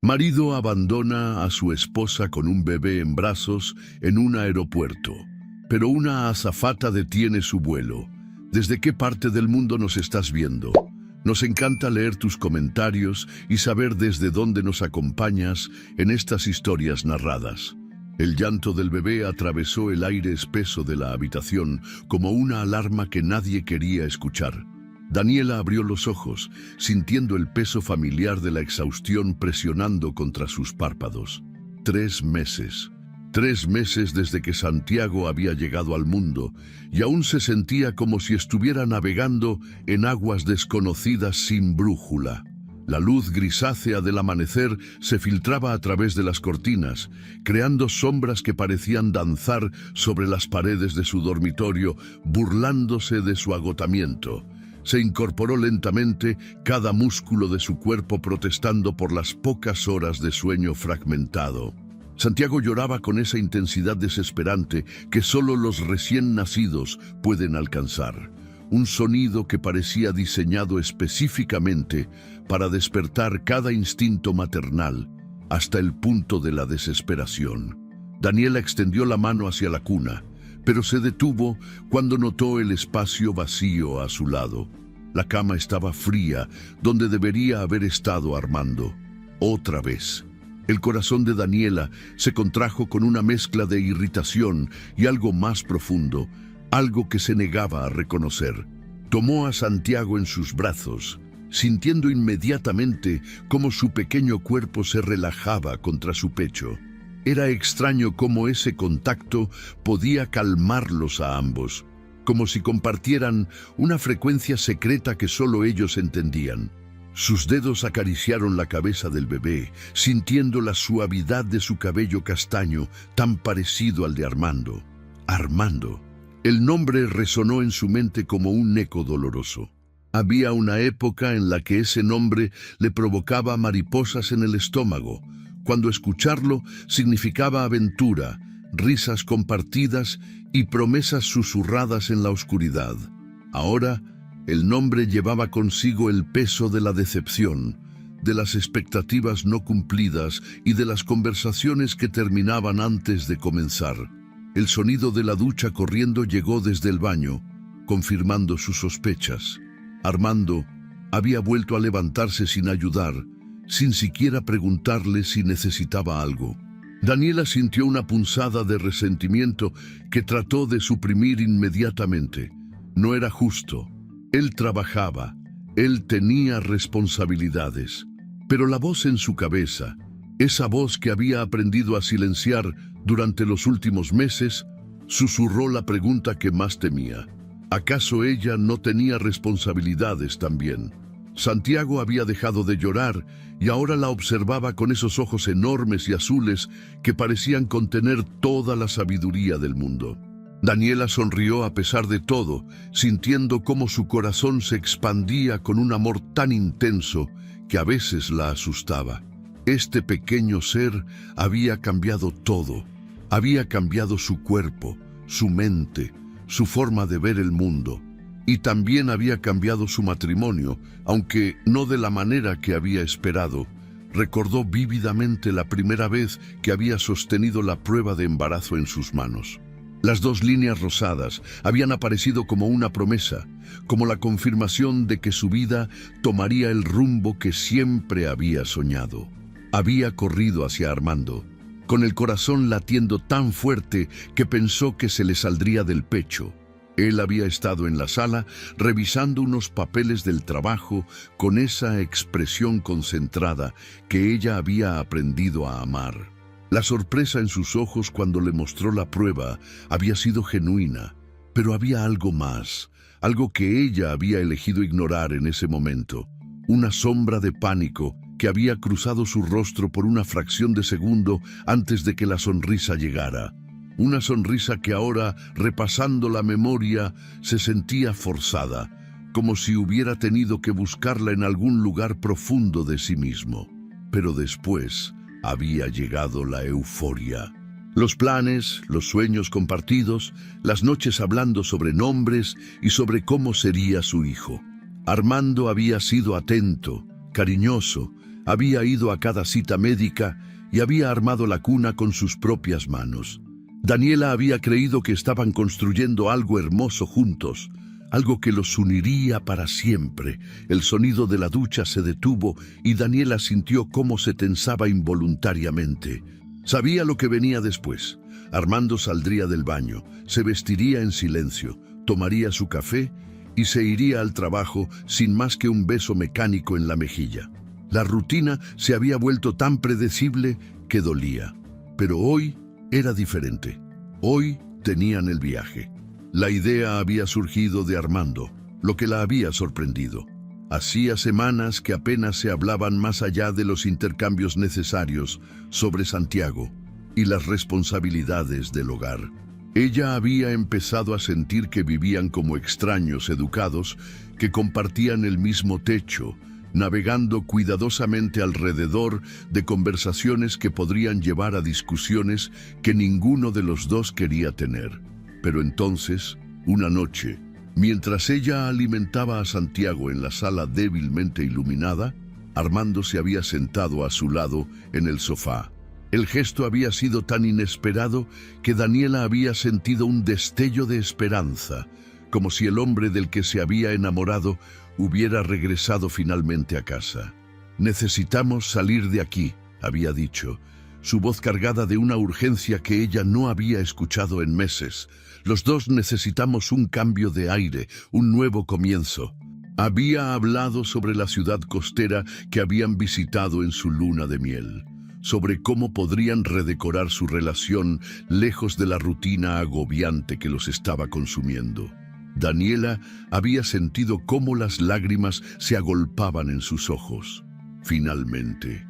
Marido abandona a su esposa con un bebé en brazos en un aeropuerto, pero una azafata detiene su vuelo. ¿Desde qué parte del mundo nos estás viendo? Nos encanta leer tus comentarios y saber desde dónde nos acompañas en estas historias narradas. El llanto del bebé atravesó el aire espeso de la habitación como una alarma que nadie quería escuchar. Daniela abrió los ojos, sintiendo el peso familiar de la exhaustión presionando contra sus párpados. 3 meses. 3 meses desde que Santiago había llegado al mundo, y aún se sentía como si estuviera navegando en aguas desconocidas sin brújula. La luz grisácea del amanecer se filtraba a través de las cortinas, creando sombras que parecían danzar sobre las paredes de su dormitorio, burlándose de su agotamiento. Se incorporó lentamente, cada músculo de su cuerpo protestando por las pocas horas de sueño fragmentado. Santiago lloraba con esa intensidad desesperante que solo los recién nacidos pueden alcanzar. Un sonido que parecía diseñado específicamente para despertar cada instinto maternal, hasta el punto de la desesperación. Daniela extendió la mano hacia la cuna, pero se detuvo cuando notó el espacio vacío a su lado. La cama estaba fría, donde debería haber estado Armando. Otra vez. El corazón de Daniela se contrajo con una mezcla de irritación y algo más profundo, algo que se negaba a reconocer. Tomó a Santiago en sus brazos, sintiendo inmediatamente cómo su pequeño cuerpo se relajaba contra su pecho. Era extraño cómo ese contacto podía calmarlos a ambos, como si compartieran una frecuencia secreta que solo ellos entendían. Sus dedos acariciaron la cabeza del bebé, sintiendo la suavidad de su cabello castaño, tan parecido al de Armando. Armando. El nombre resonó en su mente como un eco doloroso. Había una época en la que ese nombre le provocaba mariposas en el estómago. Cuando escucharlo significaba aventura, risas compartidas y promesas susurradas en la oscuridad. Ahora, el nombre llevaba consigo el peso de la decepción, de las expectativas no cumplidas y de las conversaciones que terminaban antes de comenzar. El sonido de la ducha corriendo llegó desde el baño, confirmando sus sospechas. Armando había vuelto a levantarse sin ayudar, sin siquiera preguntarle si necesitaba algo. Daniela sintió una punzada de resentimiento que trató de suprimir inmediatamente. No era justo. Él trabajaba, él tenía responsabilidades. Pero la voz en su cabeza, esa voz que había aprendido a silenciar durante los últimos meses, susurró la pregunta que más temía. ¿Acaso ella no tenía responsabilidades también? Santiago había dejado de llorar y ahora la observaba con esos ojos enormes y azules que parecían contener toda la sabiduría del mundo. Daniela sonrió a pesar de todo, sintiendo cómo su corazón se expandía con un amor tan intenso que a veces la asustaba. Este pequeño ser había cambiado todo. Había cambiado su cuerpo, su mente, su forma de ver el mundo. Y también había cambiado su matrimonio, aunque no de la manera que había esperado. Recordó vívidamente la primera vez que había sostenido la prueba de embarazo en sus manos. Las 2 líneas rosadas habían aparecido como una promesa, como la confirmación de que su vida tomaría el rumbo que siempre había soñado. Había corrido hacia Armando, con el corazón latiendo tan fuerte que pensó que se le saldría del pecho. Él había estado en la sala revisando unos papeles del trabajo con esa expresión concentrada que ella había aprendido a amar. La sorpresa en sus ojos cuando le mostró la prueba había sido genuina, pero había algo más, algo que ella había elegido ignorar en ese momento. Una sombra de pánico que había cruzado su rostro por una fracción de segundo antes de que la sonrisa llegara. Una sonrisa que ahora, repasando la memoria, se sentía forzada, como si hubiera tenido que buscarla en algún lugar profundo de sí mismo. Pero después había llegado la euforia. Los planes, los sueños compartidos, las noches hablando sobre nombres y sobre cómo sería su hijo. Armando había sido atento, cariñoso, Había ido a cada cita médica y había armado la cuna con sus propias manos. Daniela había creído que estaban construyendo algo hermoso juntos, algo que los uniría para siempre. El sonido de la ducha se detuvo y Daniela sintió cómo se tensaba involuntariamente. Sabía lo que venía después. Armando saldría del baño, se vestiría en silencio, tomaría su café y se iría al trabajo sin más que un beso mecánico en la mejilla. La rutina se había vuelto tan predecible que dolía. Pero hoy era diferente. Hoy tenían el viaje. La idea había surgido de Armando, lo que la había sorprendido. Hacía semanas que apenas se hablaban más allá de los intercambios necesarios sobre Santiago y las responsabilidades del hogar. Ella había empezado a sentir que vivían como extraños educados que compartían el mismo techo, navegando cuidadosamente alrededor de conversaciones que podrían llevar a discusiones que ninguno de los dos quería tener. Pero entonces, una noche, mientras ella alimentaba a Santiago en la sala débilmente iluminada, Armando se había sentado a su lado en el sofá. El gesto había sido tan inesperado que Daniela había sentido un destello de esperanza, como si el hombre del que se había enamorado hubiera regresado finalmente a casa. «Necesitamos salir de aquí», había dicho, su voz cargada de una urgencia que ella no había escuchado en meses. «Los dos necesitamos un cambio de aire, un nuevo comienzo». Había hablado sobre la ciudad costera que habían visitado en su luna de miel, sobre cómo podrían redecorar su relación lejos de la rutina agobiante que los estaba consumiendo. Daniela había sentido cómo las lágrimas se agolpaban en sus ojos. Finalmente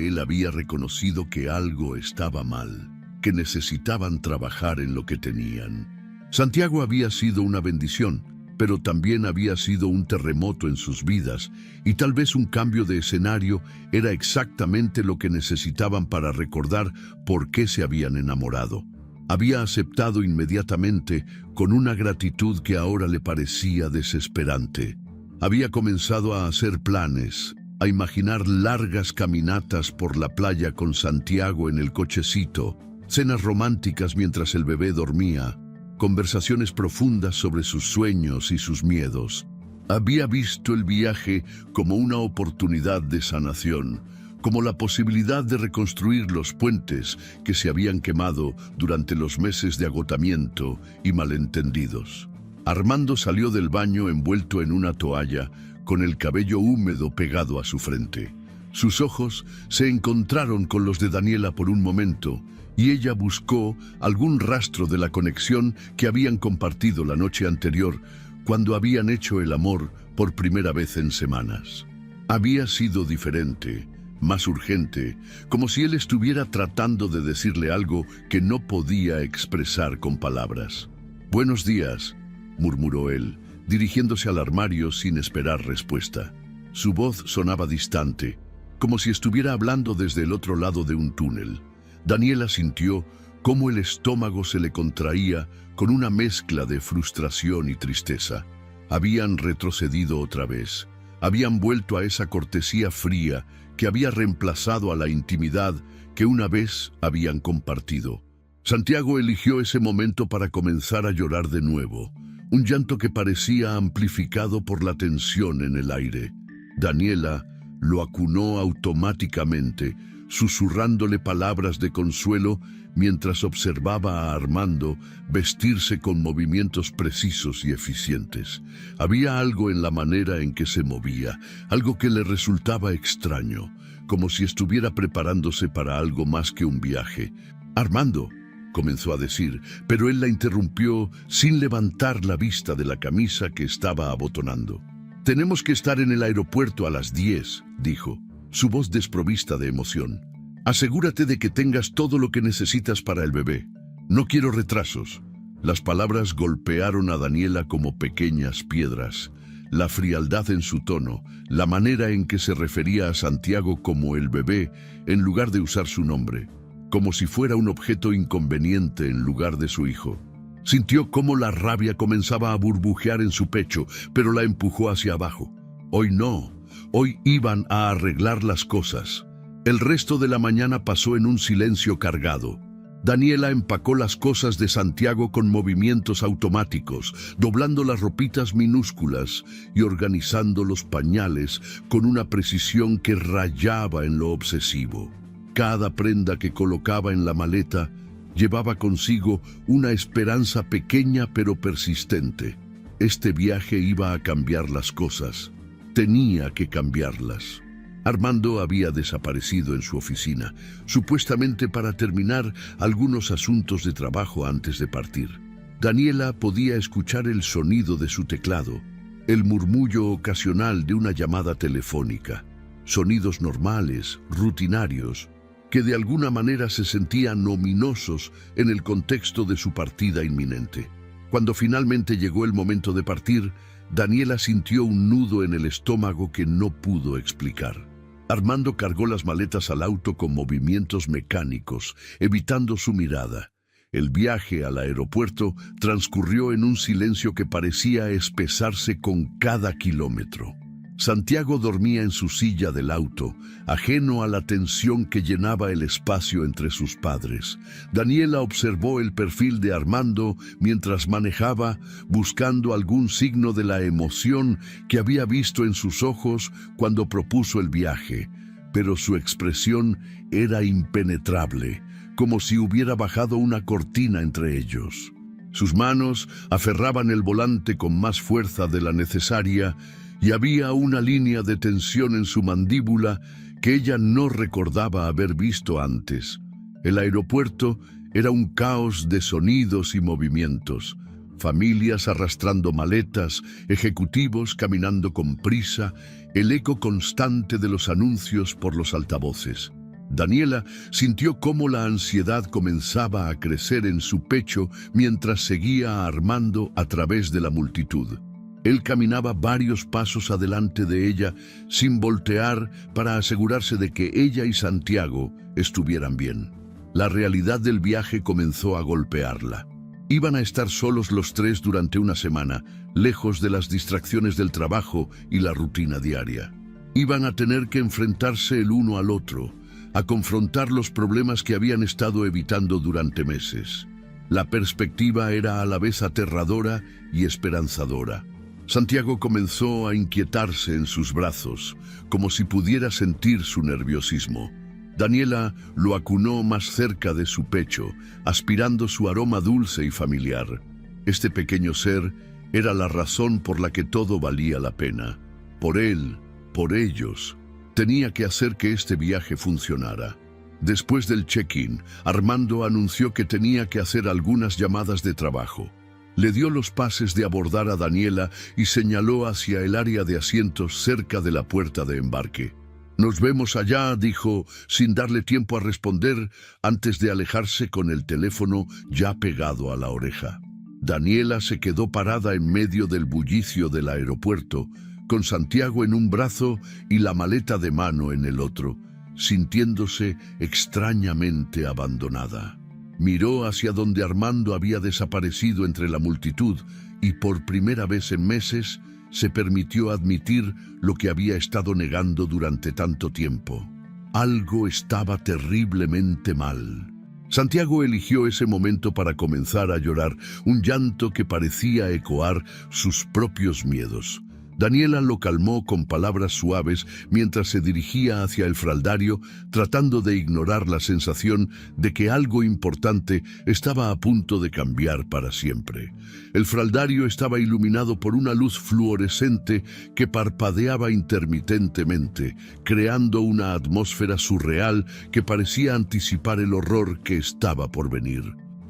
él había reconocido que algo estaba mal, que necesitaban trabajar en lo que tenían. Santiago había sido una bendición, pero también había sido un terremoto en sus vidas, y tal vez un cambio de escenario era exactamente lo que necesitaban para recordar por qué se habían enamorado. Había aceptado inmediatamente con una gratitud que ahora le parecía desesperante. Había comenzado a hacer planes, a imaginar largas caminatas por la playa con Santiago en el cochecito, cenas románticas mientras el bebé dormía, conversaciones profundas sobre sus sueños y sus miedos. Había visto el viaje como una oportunidad de sanación, como la posibilidad de reconstruir los puentes que se habían quemado durante los meses de agotamiento y malentendidos. Armando salió del baño envuelto en una toalla, con el cabello húmedo pegado a su frente. Sus ojos se encontraron con los de Daniela por un momento, y ella buscó algún rastro de la conexión que habían compartido la noche anterior, cuando habían hecho el amor por primera vez en semanas. Había sido diferente, más urgente, como si él estuviera tratando de decirle algo que no podía expresar con palabras. «Buenos días», murmuró él, dirigiéndose al armario sin esperar respuesta. Su voz sonaba distante, como si estuviera hablando desde el otro lado de un túnel. Daniela sintió cómo el estómago se le contraía con una mezcla de frustración y tristeza. Habían retrocedido otra vez. Habían vuelto a esa cortesía fría que había reemplazado a la intimidad que una vez habían compartido. Santiago eligió ese momento para comenzar a llorar de nuevo, un llanto que parecía amplificado por la tensión en el aire. Daniela lo acunó automáticamente, susurrándole palabras de consuelo mientras observaba a Armando vestirse con movimientos precisos y eficientes. Había algo en la manera en que se movía, algo que le resultaba extraño, como si estuviera preparándose para algo más que un viaje. «Armando», comenzó a decir, pero él la interrumpió sin levantar la vista de la camisa que estaba abotonando. «Tenemos que estar en el aeropuerto a las 10», dijo, su voz desprovista de emoción. «Asegúrate de que tengas todo lo que necesitas para el bebé. No quiero retrasos». Las palabras golpearon a Daniela como pequeñas piedras. La frialdad en su tono, la manera en que se refería a Santiago como el bebé, en lugar de usar su nombre, como si fuera un objeto inconveniente en lugar de su hijo. Sintió cómo la rabia comenzaba a burbujear en su pecho, pero la empujó hacia abajo. Hoy no. Hoy iban a arreglar las cosas. El resto de la mañana pasó en un silencio cargado. Daniela empacó las cosas de Santiago con movimientos automáticos, doblando las ropitas minúsculas y organizando los pañales con una precisión que rayaba en lo obsesivo. Cada prenda que colocaba en la maleta llevaba consigo una esperanza pequeña pero persistente. Este viaje iba a cambiar las cosas. Tenía que cambiarlas. Armando había desaparecido en su oficina, supuestamente para terminar algunos asuntos de trabajo antes de partir. Daniela podía escuchar el sonido de su teclado, el murmullo ocasional de una llamada telefónica, sonidos normales, rutinarios, que de alguna manera se sentían ominosos en el contexto de su partida inminente. Cuando finalmente llegó el momento de partir, Daniela sintió un nudo en el estómago que no pudo explicar. Armando cargó las maletas al auto con movimientos mecánicos, evitando su mirada. El viaje al aeropuerto transcurrió en un silencio que parecía espesarse con cada kilómetro. Santiago dormía en su silla del auto, ajeno a la tensión que llenaba el espacio entre sus padres. Daniela observó el perfil de Armando mientras manejaba, buscando algún signo de la emoción que había visto en sus ojos cuando propuso el viaje, pero su expresión era impenetrable, como si hubiera bajado una cortina entre ellos. Sus manos aferraban el volante con más fuerza de la necesaria, y había una línea de tensión en su mandíbula que ella no recordaba haber visto antes. El aeropuerto era un caos de sonidos y movimientos, familias arrastrando maletas, ejecutivos caminando con prisa, el eco constante de los anuncios por los altavoces. Daniela sintió cómo la ansiedad comenzaba a crecer en su pecho mientras seguía a Armando a través de la multitud. Él caminaba varios pasos adelante de ella sin voltear para asegurarse de que ella y Santiago estuvieran bien. La realidad del viaje comenzó a golpearla. Iban a estar solos los tres durante una semana, lejos de las distracciones del trabajo y la rutina diaria. Iban a tener que enfrentarse el uno al otro, a confrontar los problemas que habían estado evitando durante meses. La perspectiva era a la vez aterradora y esperanzadora. Santiago comenzó a inquietarse en sus brazos, como si pudiera sentir su nerviosismo. Daniela lo acunó más cerca de su pecho, aspirando su aroma dulce y familiar. Este pequeño ser era la razón por la que todo valía la pena. Por él, por ellos, tenía que hacer que este viaje funcionara. Después del check-in, Armando anunció que tenía que hacer algunas llamadas de trabajo. Le dio los pases de abordar a Daniela y señaló hacia el área de asientos cerca de la puerta de embarque. «Nos vemos allá», dijo, sin darle tiempo a responder, antes de alejarse con el teléfono ya pegado a la oreja. Daniela se quedó parada en medio del bullicio del aeropuerto, con Santiago en un brazo y la maleta de mano en el otro, sintiéndose extrañamente abandonada. Miró hacia donde Armando había desaparecido entre la multitud y por primera vez en meses se permitió admitir lo que había estado negando durante tanto tiempo. Algo estaba terriblemente mal. Santiago eligió ese momento para comenzar a llorar, un llanto que parecía ecoar sus propios miedos. Daniela lo calmó con palabras suaves mientras se dirigía hacia el fraldario, tratando de ignorar la sensación de que algo importante estaba a punto de cambiar para siempre. El fraldario estaba iluminado por una luz fluorescente que parpadeaba intermitentemente, creando una atmósfera surreal que parecía anticipar el horror que estaba por venir.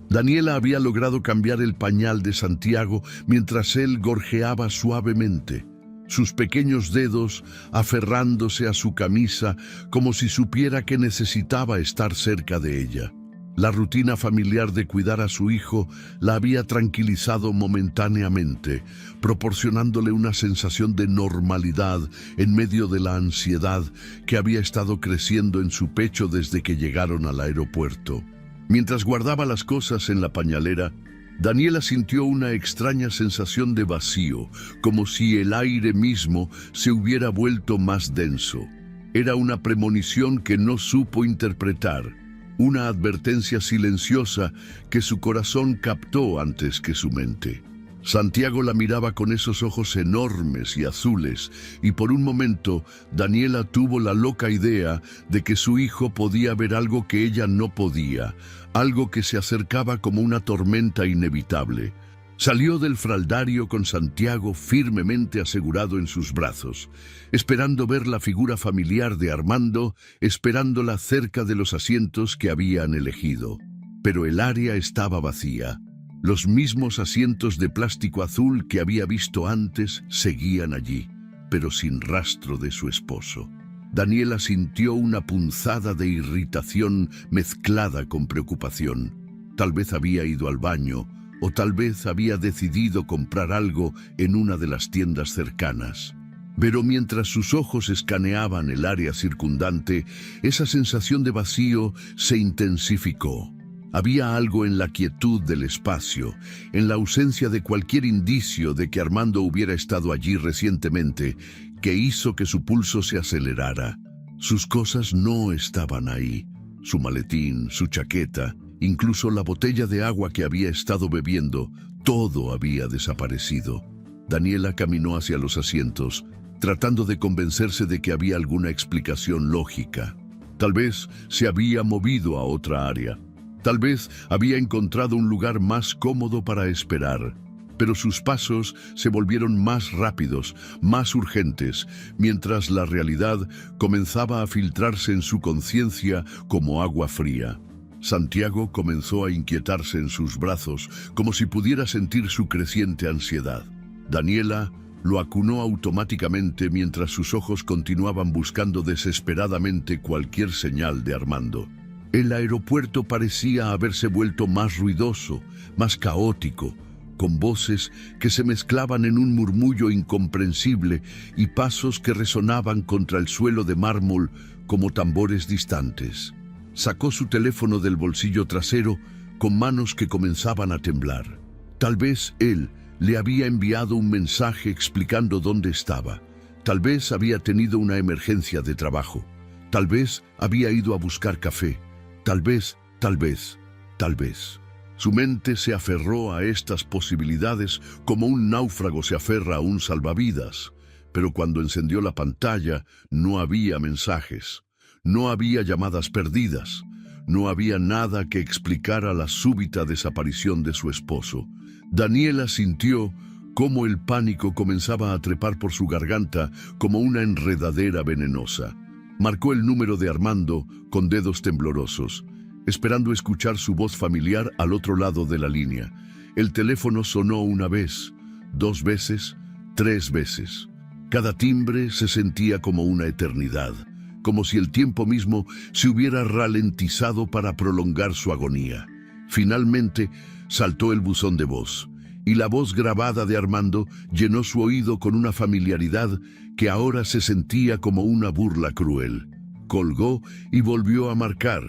Daniela había logrado cambiar el pañal de Santiago mientras él gorjeaba suavemente, sus pequeños dedos aferrándose a su camisa como si supiera que necesitaba estar cerca de ella. La rutina familiar de cuidar a su hijo la había tranquilizado momentáneamente, proporcionándole una sensación de normalidad en medio de la ansiedad que había estado creciendo en su pecho desde que llegaron al aeropuerto. Mientras guardaba las cosas en la pañalera, Daniela sintió una extraña sensación de vacío, como si el aire mismo se hubiera vuelto más denso. Era una premonición que no supo interpretar, una advertencia silenciosa que su corazón captó antes que su mente. Santiago la miraba con esos ojos enormes y azules, y por un momento Daniela tuvo la loca idea de que su hijo podía ver algo que ella no podía, algo que se acercaba como una tormenta inevitable. Salió del fraldario con Santiago firmemente asegurado en sus brazos, esperando ver la figura familiar de Armando, esperándola cerca de los asientos que habían elegido. Pero el área estaba vacía. Los mismos asientos de plástico azul que había visto antes seguían allí, pero sin rastro de su esposo. Daniela sintió una punzada de irritación mezclada con preocupación. Tal vez había ido al baño, o tal vez había decidido comprar algo en una de las tiendas cercanas. Pero mientras sus ojos escaneaban el área circundante, esa sensación de vacío se intensificó. Había algo en la quietud del espacio, en la ausencia de cualquier indicio de que Armando hubiera estado allí recientemente, que hizo que su pulso se acelerara. Sus cosas no estaban ahí. Su maletín, su chaqueta, incluso la botella de agua que había estado bebiendo, todo había desaparecido. Daniela caminó hacia los asientos, tratando de convencerse de que había alguna explicación lógica. Tal vez se había movido a otra área. Tal vez había encontrado un lugar más cómodo para esperar. Pero sus pasos se volvieron más rápidos, más urgentes, mientras la realidad comenzaba a filtrarse en su conciencia como agua fría. Santiago comenzó a inquietarse en sus brazos, como si pudiera sentir su creciente ansiedad. Daniela lo acunó automáticamente mientras sus ojos continuaban buscando desesperadamente cualquier señal de Armando. El aeropuerto parecía haberse vuelto más ruidoso, más caótico, con voces que se mezclaban en un murmullo incomprensible y pasos que resonaban contra el suelo de mármol como tambores distantes. Sacó su teléfono del bolsillo trasero con manos que comenzaban a temblar. Tal vez él le había enviado un mensaje explicando dónde estaba. Tal vez había tenido una emergencia de trabajo. Tal vez había ido a buscar café. Tal vez. Su mente se aferró a estas posibilidades como un náufrago se aferra a un salvavidas. Pero cuando encendió la pantalla, no había mensajes. No había llamadas perdidas. No había nada que explicara la súbita desaparición de su esposo. Daniela sintió cómo el pánico comenzaba a trepar por su garganta como una enredadera venenosa. Marcó el número de Armando con dedos temblorosos, esperando escuchar su voz familiar al otro lado de la línea. El teléfono sonó una vez, 2 veces, 3 veces. Cada timbre se sentía como una eternidad, como si el tiempo mismo se hubiera ralentizado para prolongar su agonía. Finalmente, saltó el buzón de voz, y la voz grabada de Armando llenó su oído con una familiaridad que ahora se sentía como una burla cruel. Colgó y volvió a marcar.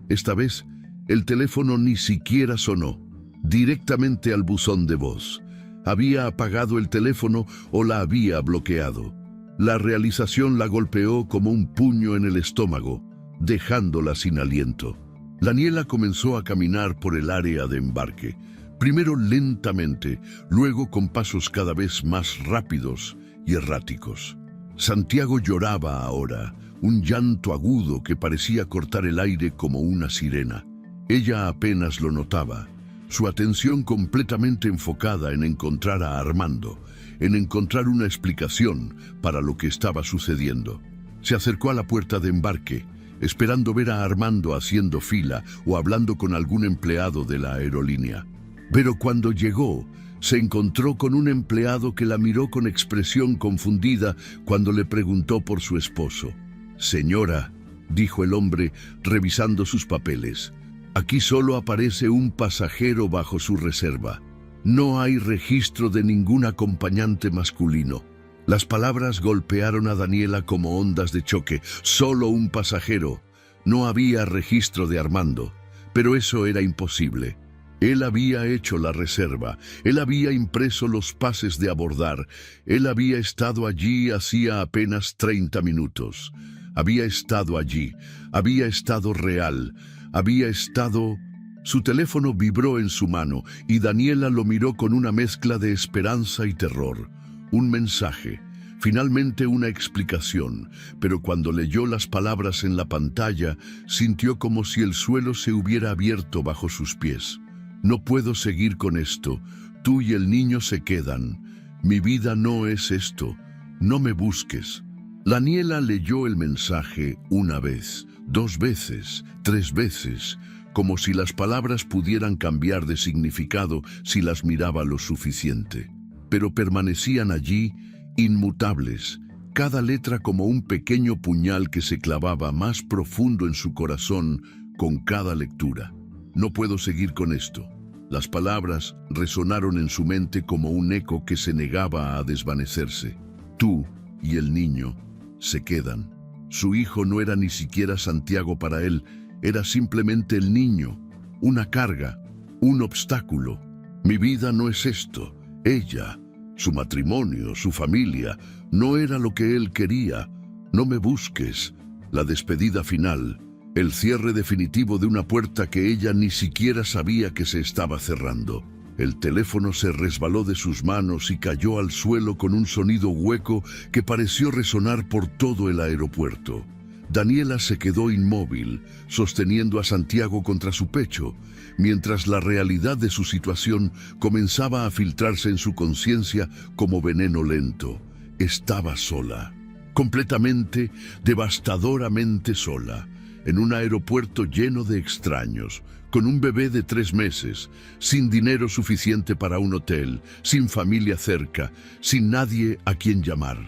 Esta vez, el teléfono ni siquiera sonó, directamente al buzón de voz. Había apagado el teléfono o la había bloqueado. La realización la golpeó como un puño en el estómago, dejándola sin aliento. Daniela comenzó a caminar por el área de embarque, primero lentamente, luego con pasos cada vez más rápidos y erráticos. Santiago lloraba ahora, un llanto agudo que parecía cortar el aire como una sirena. Ella apenas lo notaba, su atención completamente enfocada en encontrar a Armando, en encontrar una explicación para lo que estaba sucediendo. Se acercó a la puerta de embarque, esperando ver a Armando haciendo fila o hablando con algún empleado de la aerolínea. Pero cuando llegó, se encontró con un empleado que la miró con expresión confundida cuando le preguntó por su esposo. «Señora», dijo el hombre, revisando sus papeles, «aquí solo aparece un pasajero bajo su reserva. No hay registro de ningún acompañante masculino». Las palabras golpearon a Daniela como ondas de choque. Solo un pasajero. No había registro de Armando, pero eso era imposible. Él había hecho la reserva, él había impreso los pases de abordar, él había estado allí hacía apenas 30 minutos. Había estado allí, había estado real, había estado... Su teléfono vibró en su mano y Daniela lo miró con una mezcla de esperanza y terror. Un mensaje, finalmente una explicación, pero cuando leyó las palabras en la pantalla, sintió como si el suelo se hubiera abierto bajo sus pies. No puedo seguir con esto. Tú y el niño se quedan. Mi vida no es esto. No me busques. Daniela leyó el mensaje una vez, 2 veces, 3 veces, como si las palabras pudieran cambiar de significado si las miraba lo suficiente. Pero permanecían allí, inmutables, cada letra como un pequeño puñal que se clavaba más profundo en su corazón con cada lectura. No puedo seguir con esto. Las palabras resonaron en su mente como un eco que se negaba a desvanecerse. Tú y el niño se quedan. Su hijo no era ni siquiera Santiago para él, era simplemente el niño, una carga, un obstáculo. Mi vida no es esto. Ella, su matrimonio, su familia, no era lo que él quería. No me busques. La despedida final, el cierre definitivo de una puerta que ella ni siquiera sabía que se estaba cerrando. El teléfono se resbaló de sus manos y cayó al suelo con un sonido hueco que pareció resonar por todo el aeropuerto. Daniela se quedó inmóvil, sosteniendo a Santiago contra su pecho, mientras la realidad de su situación comenzaba a filtrarse en su conciencia como veneno lento. Estaba sola, completamente, devastadoramente sola, en un aeropuerto lleno de extraños, con un bebé de 3 meses, sin dinero suficiente para un hotel, sin familia cerca, sin nadie a quien llamar.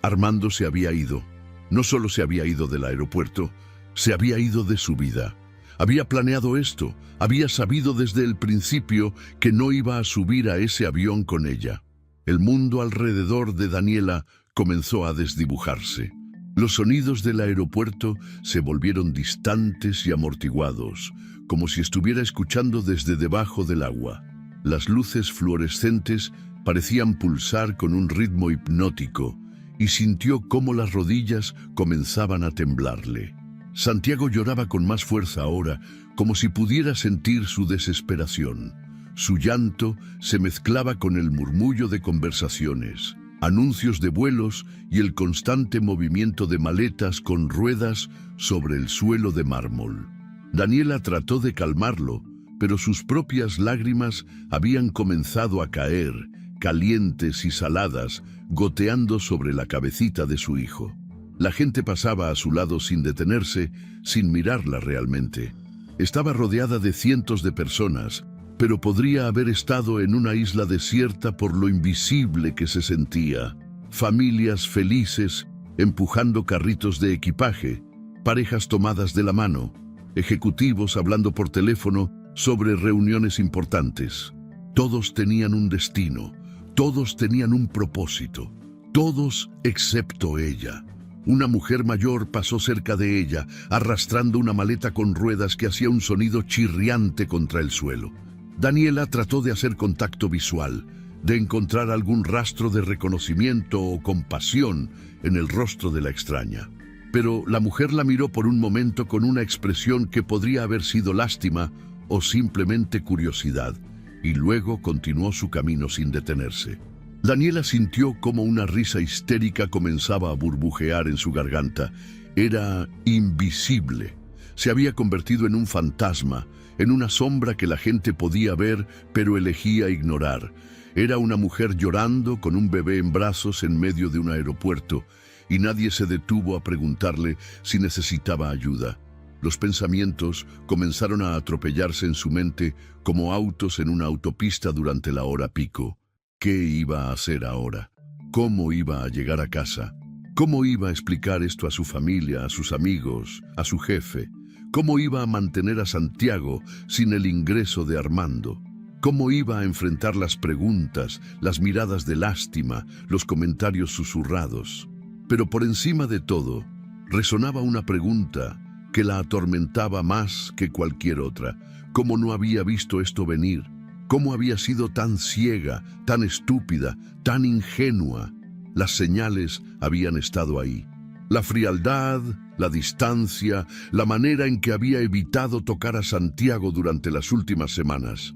Armando se había ido. No solo se había ido del aeropuerto, se había ido de su vida. Había planeado esto, había sabido desde el principio que no iba a subir a ese avión con ella. El mundo alrededor de Daniela comenzó a desdibujarse. Los sonidos del aeropuerto se volvieron distantes y amortiguados, como si estuviera escuchando desde debajo del agua. Las luces fluorescentes parecían pulsar con un ritmo hipnótico, y sintió cómo las rodillas comenzaban a temblarle. Santiago lloraba con más fuerza ahora, como si pudiera sentir su desesperación. Su llanto se mezclaba con el murmullo de conversaciones, anuncios de vuelos y el constante movimiento de maletas con ruedas sobre el suelo de mármol. Daniela trató de calmarlo, pero sus propias lágrimas habían comenzado a caer, calientes y saladas, goteando sobre la cabecita de su hijo. La gente pasaba a su lado sin detenerse, sin mirarla realmente. Estaba rodeada de cientos de personas, pero podría haber estado en una isla desierta por lo invisible que se sentía. Familias felices, empujando carritos de equipaje, parejas tomadas de la mano, ejecutivos hablando por teléfono sobre reuniones importantes. Todos tenían un destino. Todos tenían un propósito, todos excepto ella. Una mujer mayor pasó cerca de ella, arrastrando una maleta con ruedas que hacía un sonido chirriante contra el suelo. Daniela trató de hacer contacto visual, de encontrar algún rastro de reconocimiento o compasión en el rostro de la extraña. Pero la mujer la miró por un momento con una expresión que podría haber sido lástima o simplemente curiosidad, y luego continuó su camino sin detenerse. Daniela sintió como una risa histérica comenzaba a burbujear en su garganta. Era invisible. Se había convertido en un fantasma, en una sombra que la gente podía ver, pero elegía ignorar. Era una mujer llorando con un bebé en brazos en medio de un aeropuerto, y nadie se detuvo a preguntarle si necesitaba ayuda. Los pensamientos comenzaron a atropellarse en su mente como autos en una autopista durante la hora pico. ¿Qué iba a hacer ahora? ¿Cómo iba a llegar a casa? ¿Cómo iba a explicar esto a su familia, a sus amigos, a su jefe? ¿Cómo iba a mantener a Santiago sin el ingreso de Armando? ¿Cómo iba a enfrentar las preguntas, las miradas de lástima, los comentarios susurrados? Pero por encima de todo, resonaba una pregunta que la atormentaba más que cualquier otra. ¿Cómo no había visto esto venir? ¿Cómo había sido tan ciega, tan estúpida, tan ingenua? Las señales habían estado ahí. La frialdad, la distancia, la manera en que había evitado tocar a Santiago durante las últimas semanas.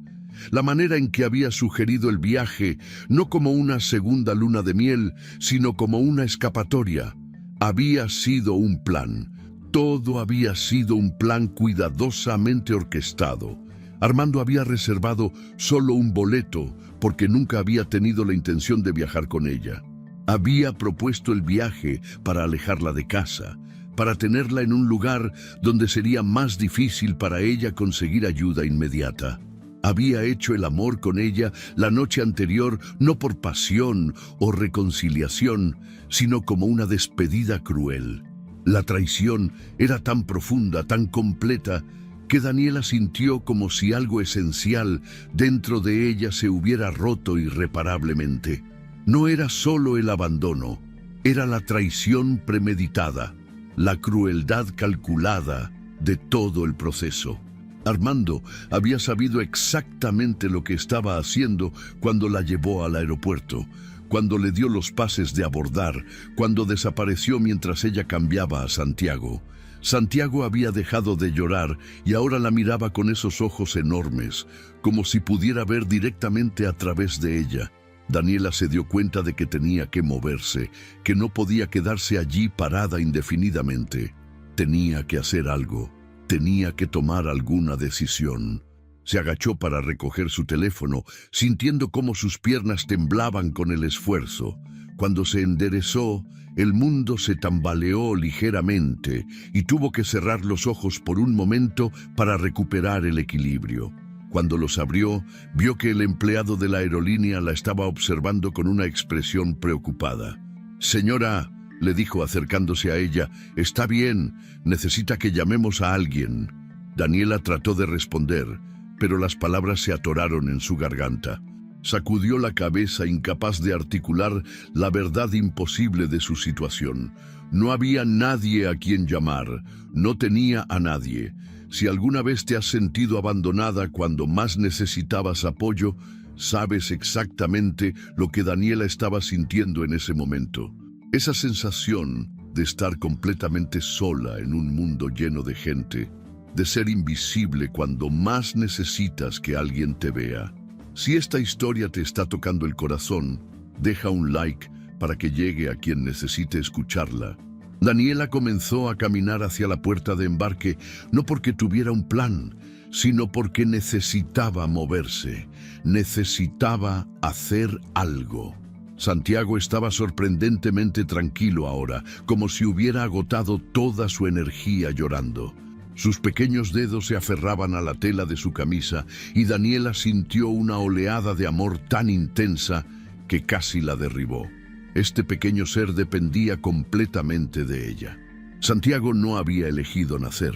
La manera en que había sugerido el viaje, no como una segunda luna de miel, sino como una escapatoria. Había sido un plan. Todo había sido un plan cuidadosamente orquestado. Armando había reservado solo un boleto porque nunca había tenido la intención de viajar con ella. Había propuesto el viaje para alejarla de casa, para tenerla en un lugar donde sería más difícil para ella conseguir ayuda inmediata. Había hecho el amor con ella la noche anterior no por pasión o reconciliación, sino como una despedida cruel. La traición era tan profunda, tan completa, que Daniela sintió como si algo esencial dentro de ella se hubiera roto irreparablemente. No era solo el abandono, era la traición premeditada, la crueldad calculada de todo el proceso. Armando había sabido exactamente lo que estaba haciendo cuando la llevó al aeropuerto, cuando le dio los pases de abordar, cuando desapareció mientras ella cambiaba a Santiago. Santiago había dejado de llorar y ahora la miraba con esos ojos enormes, como si pudiera ver directamente a través de ella. Daniela se dio cuenta de que tenía que moverse, que no podía quedarse allí parada indefinidamente. Tenía que hacer algo, tenía que tomar alguna decisión. Se agachó para recoger su teléfono, sintiendo cómo sus piernas temblaban con el esfuerzo. Cuando se enderezó, el mundo se tambaleó ligeramente y tuvo que cerrar los ojos por un momento para recuperar el equilibrio. Cuando los abrió, vio que el empleado de la aerolínea la estaba observando con una expresión preocupada. «Señora», le dijo acercándose a ella, «está bien, necesita que llamemos a alguien». Daniela trató de responder, pero las palabras se atoraron en su garganta. Sacudió la cabeza, incapaz de articular la verdad imposible de su situación. No había nadie a quien llamar, no tenía a nadie. Si alguna vez te has sentido abandonada cuando más necesitabas apoyo, sabes exactamente lo que Daniela estaba sintiendo en ese momento. Esa sensación de estar completamente sola en un mundo lleno de gente, de ser invisible cuando más necesitas que alguien te vea. Si esta historia te está tocando el corazón, deja un like para que llegue a quien necesite escucharla. Daniela comenzó a caminar hacia la puerta de embarque, no porque tuviera un plan, sino porque necesitaba moverse, necesitaba hacer algo. Santiago estaba sorprendentemente tranquilo ahora, como si hubiera agotado toda su energía llorando. Sus pequeños dedos se aferraban a la tela de su camisa y Daniela sintió una oleada de amor tan intensa que casi la derribó. Este pequeño ser dependía completamente de ella. Santiago no había elegido nacer,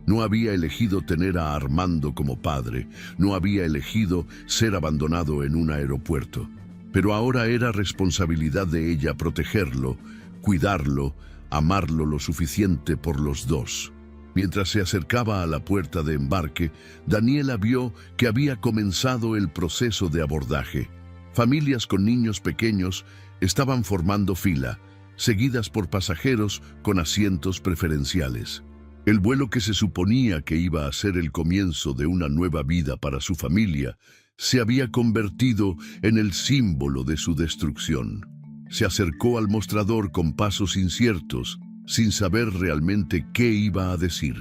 no había elegido tener a Armando como padre, no había elegido ser abandonado en un aeropuerto. Pero ahora era responsabilidad de ella protegerlo, cuidarlo, amarlo lo suficiente por los dos. Mientras se acercaba a la puerta de embarque, Daniela vio que había comenzado el proceso de abordaje. Familias con niños pequeños estaban formando fila, seguidas por pasajeros con asientos preferenciales. El vuelo que se suponía que iba a ser el comienzo de una nueva vida para su familia, se había convertido en el símbolo de su destrucción. Se acercó al mostrador con pasos inciertos, sin saber realmente qué iba a decir.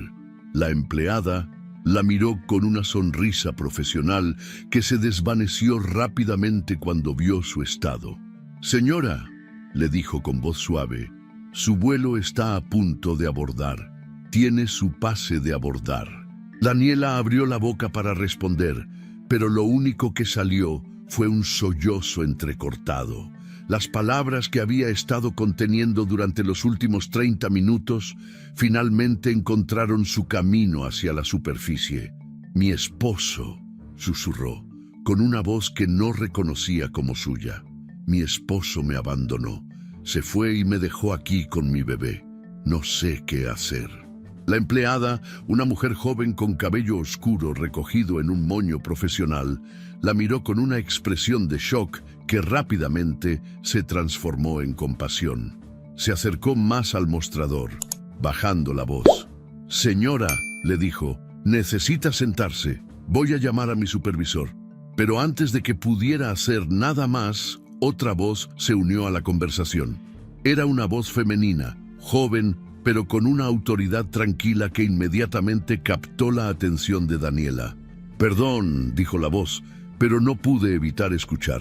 La empleada la miró con una sonrisa profesional que se desvaneció rápidamente cuando vio su estado. «Señora», le dijo con voz suave, «su vuelo está a punto de abordar. Tiene su pase de abordar». Daniela abrió la boca para responder, pero lo único que salió fue un sollozo entrecortado. Las palabras que había estado conteniendo durante los últimos 30 minutos finalmente encontraron su camino hacia la superficie. «Mi esposo», susurró, con una voz que no reconocía como suya. «Mi esposo me abandonó. Se fue y me dejó aquí con mi bebé. No sé qué hacer». La empleada, una mujer joven con cabello oscuro recogido en un moño profesional, la miró con una expresión de shock que rápidamente se transformó en compasión. Se acercó más al mostrador, bajando la voz. «Señora», le dijo, «necesita sentarse. Voy a llamar a mi supervisor». Pero antes de que pudiera hacer nada más, otra voz se unió a la conversación. Era una voz femenina, joven, pero con una autoridad tranquila que inmediatamente captó la atención de Daniela. «Perdón», dijo la voz, pero no pude evitar escuchar.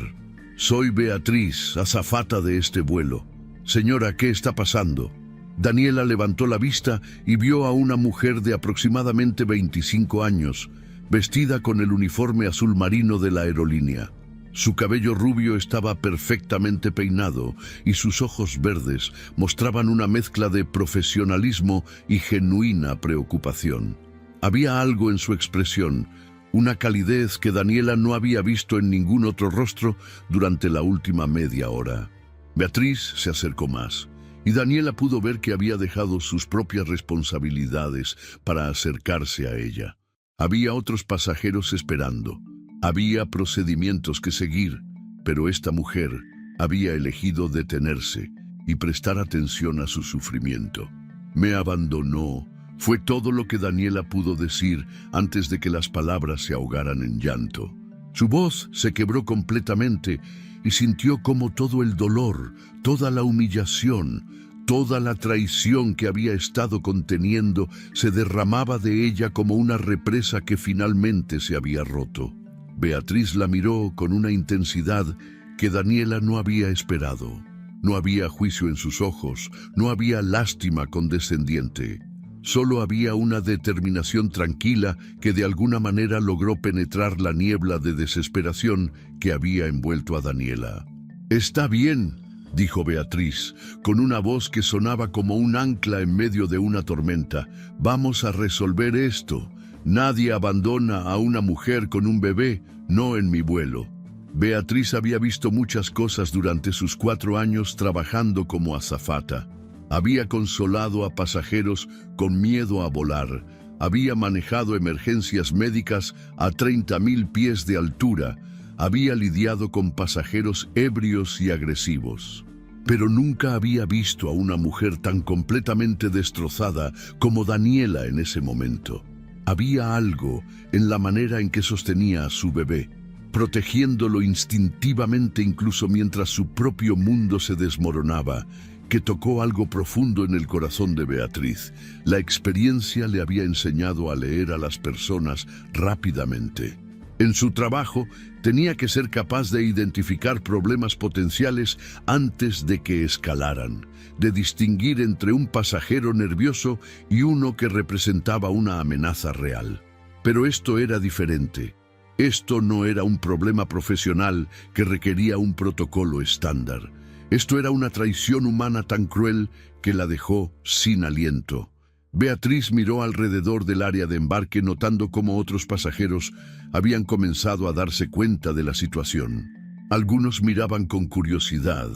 «Soy Beatriz, azafata de este vuelo. Señora, ¿qué está pasando?» Daniela levantó la vista y vio a una mujer de aproximadamente 25 años, vestida con el uniforme azul marino de la aerolínea. Su cabello rubio estaba perfectamente peinado y sus ojos verdes mostraban una mezcla de profesionalismo y genuina preocupación. Había algo en su expresión, una calidez que Daniela no había visto en ningún otro rostro durante la última media hora. Beatriz se acercó más, y Daniela pudo ver que había dejado sus propias responsabilidades para acercarse a ella. Había otros pasajeros esperando. Había procedimientos que seguir, pero esta mujer había elegido detenerse y prestar atención a su sufrimiento. «Me abandonó», fue todo lo que Daniela pudo decir antes de que las palabras se ahogaran en llanto. Su voz se quebró completamente y sintió como todo el dolor, toda la humillación, toda la traición que había estado conteniendo se derramaba de ella como una represa que finalmente se había roto. Beatriz la miró con una intensidad que Daniela no había esperado. No había juicio en sus ojos, no había lástima condescendiente. Solo había una determinación tranquila que de alguna manera logró penetrar la niebla de desesperación que había envuelto a Daniela. «Está bien», dijo Beatriz, con una voz que sonaba como un ancla en medio de una tormenta. «Vamos a resolver esto. Nadie abandona a una mujer con un bebé, no en mi vuelo». Beatriz había visto muchas cosas durante sus 4 años trabajando como azafata. Había consolado a pasajeros con miedo a volar. Había manejado emergencias médicas a 30.000 pies de altura. Había lidiado con pasajeros ebrios y agresivos. Pero nunca había visto a una mujer tan completamente destrozada como Daniela en ese momento. Había algo en la manera en que sostenía a su bebé, protegiéndolo instintivamente incluso mientras su propio mundo se desmoronaba, que tocó algo profundo en el corazón de Beatriz. La experiencia le había enseñado a leer a las personas rápidamente. En su trabajo, tenía que ser capaz de identificar problemas potenciales antes de que escalaran, de distinguir entre un pasajero nervioso y uno que representaba una amenaza real. Pero esto era diferente. Esto no era un problema profesional que requería un protocolo estándar. Esto era una traición humana tan cruel que la dejó sin aliento. Beatriz miró alrededor del área de embarque notando cómo otros pasajeros habían comenzado a darse cuenta de la situación. Algunos miraban con curiosidad,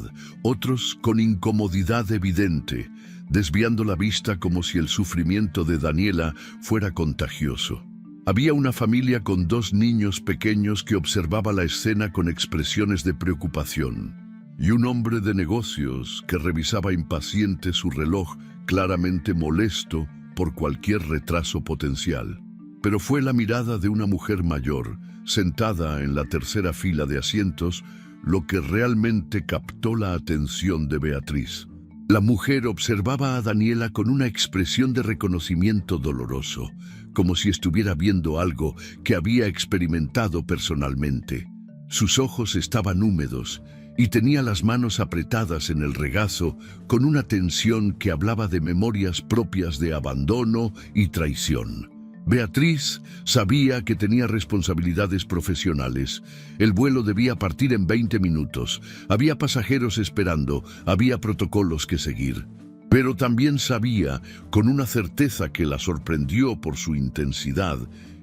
otros con incomodidad evidente, desviando la vista como si el sufrimiento de Daniela fuera contagioso. Había una familia con 2 niños pequeños que observaba la escena con expresiones de preocupación. Y un hombre de negocios que revisaba impaciente su reloj, claramente molesto por cualquier retraso potencial. Pero fue la mirada de una mujer mayor, sentada en la tercera fila de asientos, lo que realmente captó la atención de Beatriz. La mujer observaba a Daniela con una expresión de reconocimiento doloroso, como si estuviera viendo algo que había experimentado personalmente. Sus ojos estaban húmedos y tenía las manos apretadas en el regazo con una tensión que hablaba de memorias propias de abandono y traición. Beatriz sabía que tenía responsabilidades profesionales. El vuelo debía partir en 20 minutos. Había pasajeros esperando, había protocolos que seguir. Pero también sabía, con una certeza que la sorprendió por su intensidad,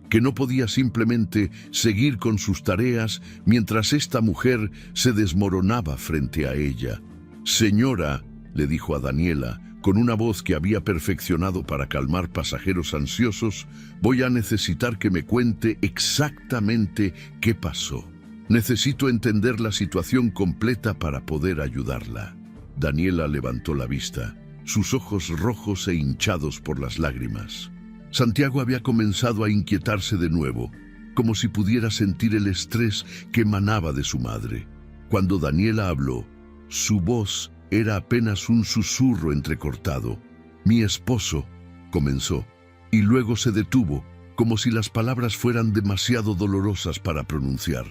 que no podía simplemente seguir con sus tareas mientras esta mujer se desmoronaba frente a ella. «Señora», le dijo a Daniela, con una voz que había perfeccionado para calmar pasajeros ansiosos, voy a necesitar que me cuente exactamente qué pasó. Necesito entender la situación completa para poder ayudarla. Daniela levantó la vista, sus ojos rojos e hinchados por las lágrimas. Santiago había comenzado a inquietarse de nuevo, como si pudiera sentir el estrés que emanaba de su madre. Cuando Daniela habló, su voz era apenas un susurro entrecortado. Mi esposo, comenzó, y luego se detuvo, como si las palabras fueran demasiado dolorosas para pronunciar.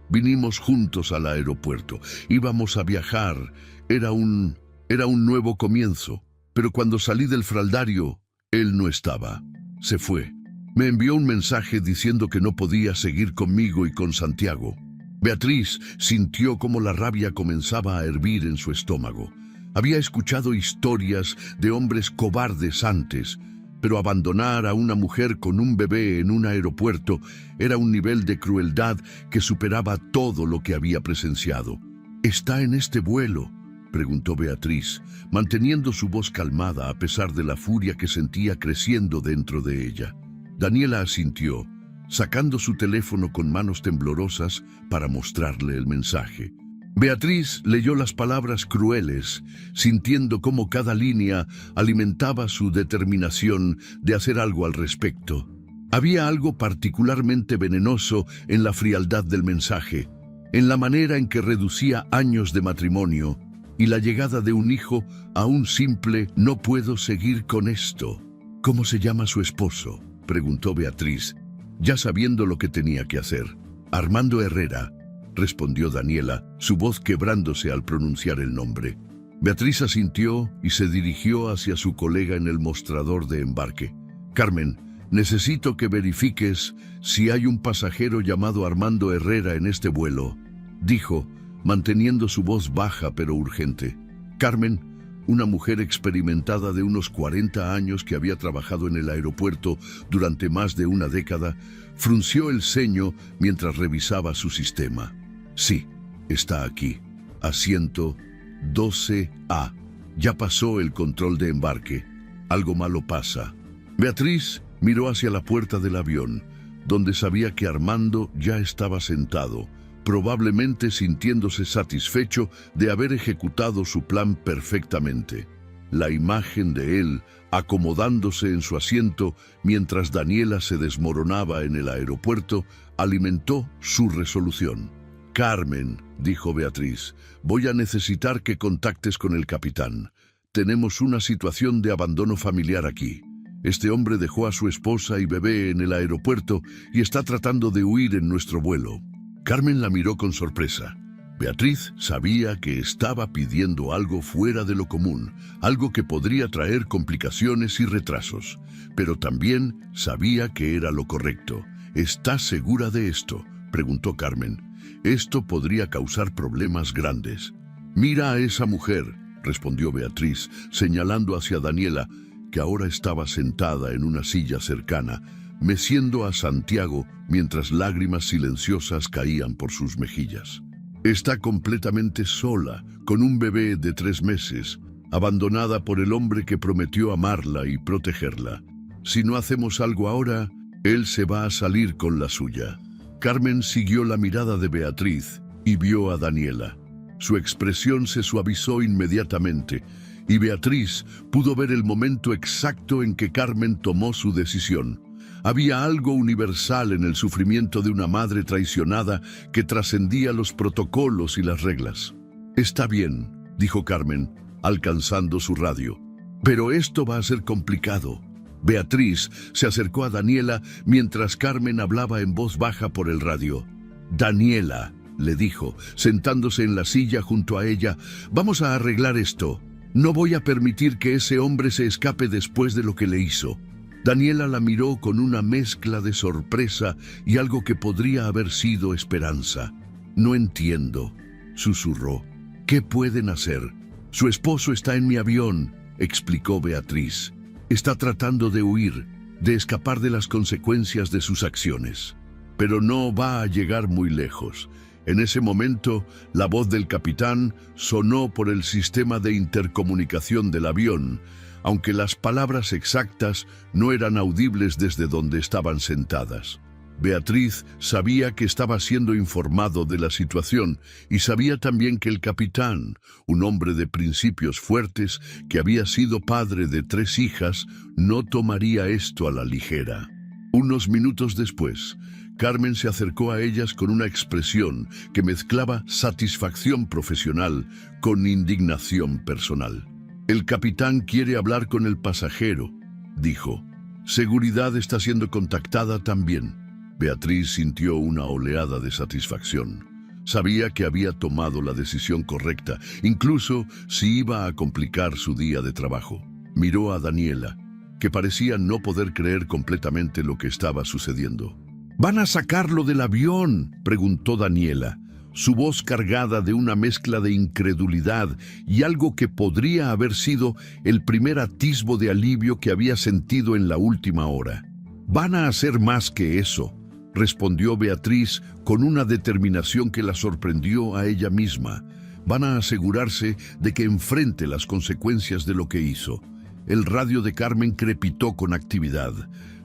Vinimos juntos al aeropuerto, íbamos a viajar, era un nuevo comienzo, pero cuando salí del fraldario, él no estaba, se fue. Me envió un mensaje diciendo que no podía seguir conmigo y con Santiago. Beatriz sintió cómo la rabia comenzaba a hervir en su estómago. Había escuchado historias de hombres cobardes antes, pero abandonar a una mujer con un bebé en un aeropuerto era un nivel de crueldad que superaba todo lo que había presenciado. ¿Está en este vuelo?, preguntó Beatriz, manteniendo su voz calmada a pesar de la furia que sentía creciendo dentro de ella. Daniela asintió, sacando su teléfono con manos temblorosas para mostrarle el mensaje. Beatriz leyó las palabras crueles, sintiendo cómo cada línea alimentaba su determinación de hacer algo al respecto. Había algo particularmente venenoso en la frialdad del mensaje, en la manera en que reducía años de matrimonio y la llegada de un hijo a un simple «no puedo seguir con esto». «¿Cómo se llama su esposo?», preguntó Beatriz, ya sabiendo lo que tenía que hacer. «Armando Herrera», respondió Daniela, su voz quebrándose al pronunciar el nombre. Beatriz asintió y se dirigió hacia su colega en el mostrador de embarque. «Carmen, necesito que verifiques si hay un pasajero llamado Armando Herrera en este vuelo», dijo, manteniendo su voz baja pero urgente. Carmen, una mujer experimentada de unos 40 años que había trabajado en el aeropuerto durante más de una década, frunció el ceño mientras revisaba su sistema. «Sí, está aquí. Asiento 12A. Ya pasó el control de embarque. Algo malo pasa». Beatriz miró hacia la puerta del avión, donde sabía que Armando ya estaba sentado, probablemente sintiéndose satisfecho de haber ejecutado su plan perfectamente. La imagen de él acomodándose en su asiento mientras Daniela se desmoronaba en el aeropuerto alimentó su resolución. «Carmen», dijo Beatriz, «voy a necesitar que contactes con el capitán. Tenemos una situación de abandono familiar aquí. Este hombre dejó a su esposa y bebé en el aeropuerto y está tratando de huir en nuestro vuelo». Carmen la miró con sorpresa. Beatriz sabía que estaba pidiendo algo fuera de lo común, algo que podría traer complicaciones y retrasos, pero también sabía que era lo correcto. «¿Estás segura de esto?», preguntó Carmen. «Esto podría causar problemas grandes». «Mira a esa mujer», respondió Beatriz, señalando hacia Daniela, que ahora estaba sentada en una silla cercana, meciendo a Santiago mientras lágrimas silenciosas caían por sus mejillas. «Está completamente sola, con un bebé de 3 meses, abandonada por el hombre que prometió amarla y protegerla. Si no hacemos algo ahora, él se va a salir con la suya». Carmen siguió la mirada de Beatriz y vio a Daniela. Su expresión se suavizó inmediatamente, y Beatriz pudo ver el momento exacto en que Carmen tomó su decisión. Había algo universal en el sufrimiento de una madre traicionada que trascendía los protocolos y las reglas. «Está bien», dijo Carmen, alcanzando su radio. «Pero esto va a ser complicado». Beatriz se acercó a Daniela mientras Carmen hablaba en voz baja por el radio. «Daniela», le dijo, sentándose en la silla junto a ella, «vamos a arreglar esto. No voy a permitir que ese hombre se escape después de lo que le hizo». Daniela la miró con una mezcla de sorpresa y algo que podría haber sido esperanza. «No entiendo», susurró. «¿Qué pueden hacer?» «Su esposo está en mi avión», explicó Beatriz. «Está tratando de huir, de escapar de las consecuencias de sus acciones. Pero no va a llegar muy lejos. En ese momento, la voz del capitán sonó por el sistema de intercomunicación del avión, aunque las palabras exactas no eran audibles desde donde estaban sentadas. Beatriz sabía que estaba siendo informado de la situación y sabía también que el capitán, un hombre de principios fuertes que había sido padre de 3 hijas, no tomaría esto a la ligera. Unos minutos después, Carmen se acercó a ellas con una expresión que mezclaba satisfacción profesional con indignación personal. «El capitán quiere hablar con el pasajero», dijo. «Seguridad está siendo contactada también». Beatriz sintió una oleada de satisfacción. Sabía que había tomado la decisión correcta, incluso si iba a complicar su día de trabajo. Miró a Daniela, que parecía no poder creer completamente lo que estaba sucediendo. «¿Van a sacarlo del avión?», preguntó Daniela, su voz cargada de una mezcla de incredulidad y algo que podría haber sido el primer atisbo de alivio que había sentido en la última hora. «Van a hacer más que eso», respondió Beatriz con una determinación que la sorprendió a ella misma. «Van a asegurarse de que enfrente las consecuencias de lo que hizo». El radio de Carmen crepitó con actividad.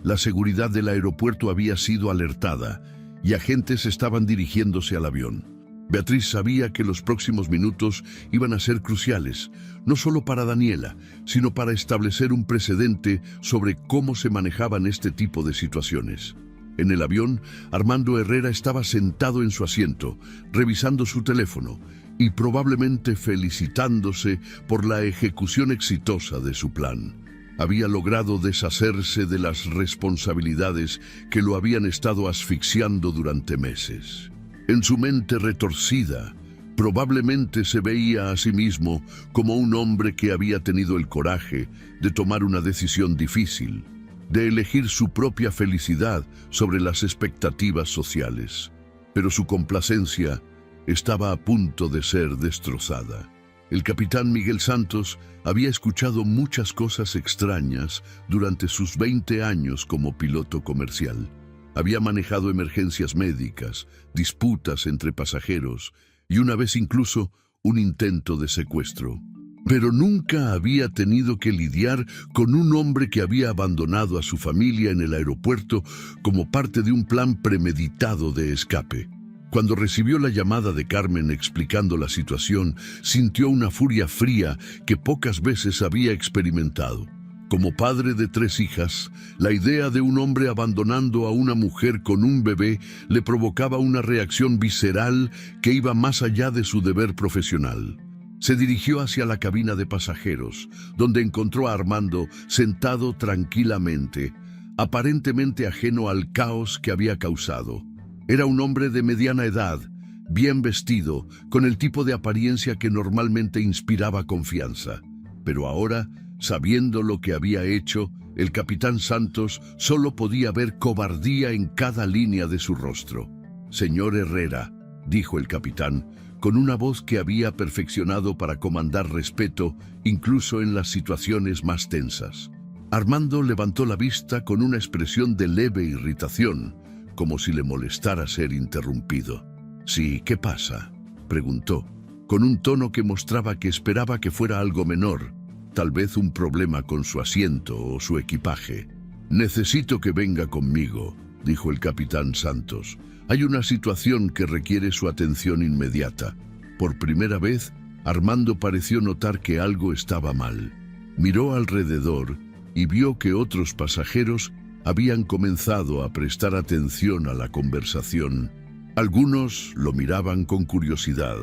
La seguridad del aeropuerto había sido alertada y agentes estaban dirigiéndose al avión. Beatriz sabía que los próximos minutos iban a ser cruciales, no solo para Daniela, sino para establecer un precedente sobre cómo se manejaban este tipo de situaciones. En el avión, Armando Herrera estaba sentado en su asiento, revisando su teléfono y probablemente felicitándose por la ejecución exitosa de su plan. Había logrado deshacerse de las responsabilidades que lo habían estado asfixiando durante meses. En su mente retorcida, probablemente se veía a sí mismo como un hombre que había tenido el coraje de tomar una decisión difícil, de elegir su propia felicidad sobre las expectativas sociales. Pero su complacencia estaba a punto de ser destrozada. El capitán Miguel Santos había escuchado muchas cosas extrañas durante sus 20 años como piloto comercial. Había manejado emergencias médicas, disputas entre pasajeros y una vez incluso un intento de secuestro. Pero nunca había tenido que lidiar con un hombre que había abandonado a su familia en el aeropuerto como parte de un plan premeditado de escape. Cuando recibió la llamada de Carmen explicando la situación, sintió una furia fría que pocas veces había experimentado. Como padre de 3 hijas, la idea de un hombre abandonando a una mujer con un bebé le provocaba una reacción visceral que iba más allá de su deber profesional. Se dirigió hacia la cabina de pasajeros, donde encontró a Armando sentado tranquilamente, aparentemente ajeno al caos que había causado. Era un hombre de mediana edad, bien vestido, con el tipo de apariencia que normalmente inspiraba confianza. Pero ahora, sabiendo lo que había hecho, el capitán Santos solo podía ver cobardía en cada línea de su rostro. «Señor Herrera», dijo el capitán, con una voz que había perfeccionado para comandar respeto, incluso en las situaciones más tensas. Armando levantó la vista con una expresión de leve irritación, como si le molestara ser interrumpido. «Sí, ¿qué pasa?», preguntó, con un tono que mostraba que esperaba que fuera algo menor, tal vez un problema con su asiento o su equipaje. «Necesito que venga conmigo», dijo el capitán Santos. «Hay una situación que requiere su atención inmediata». Por primera vez, Armando pareció notar que algo estaba mal. Miró alrededor y vio que otros pasajeros habían comenzado a prestar atención a la conversación. Algunos lo miraban con curiosidad,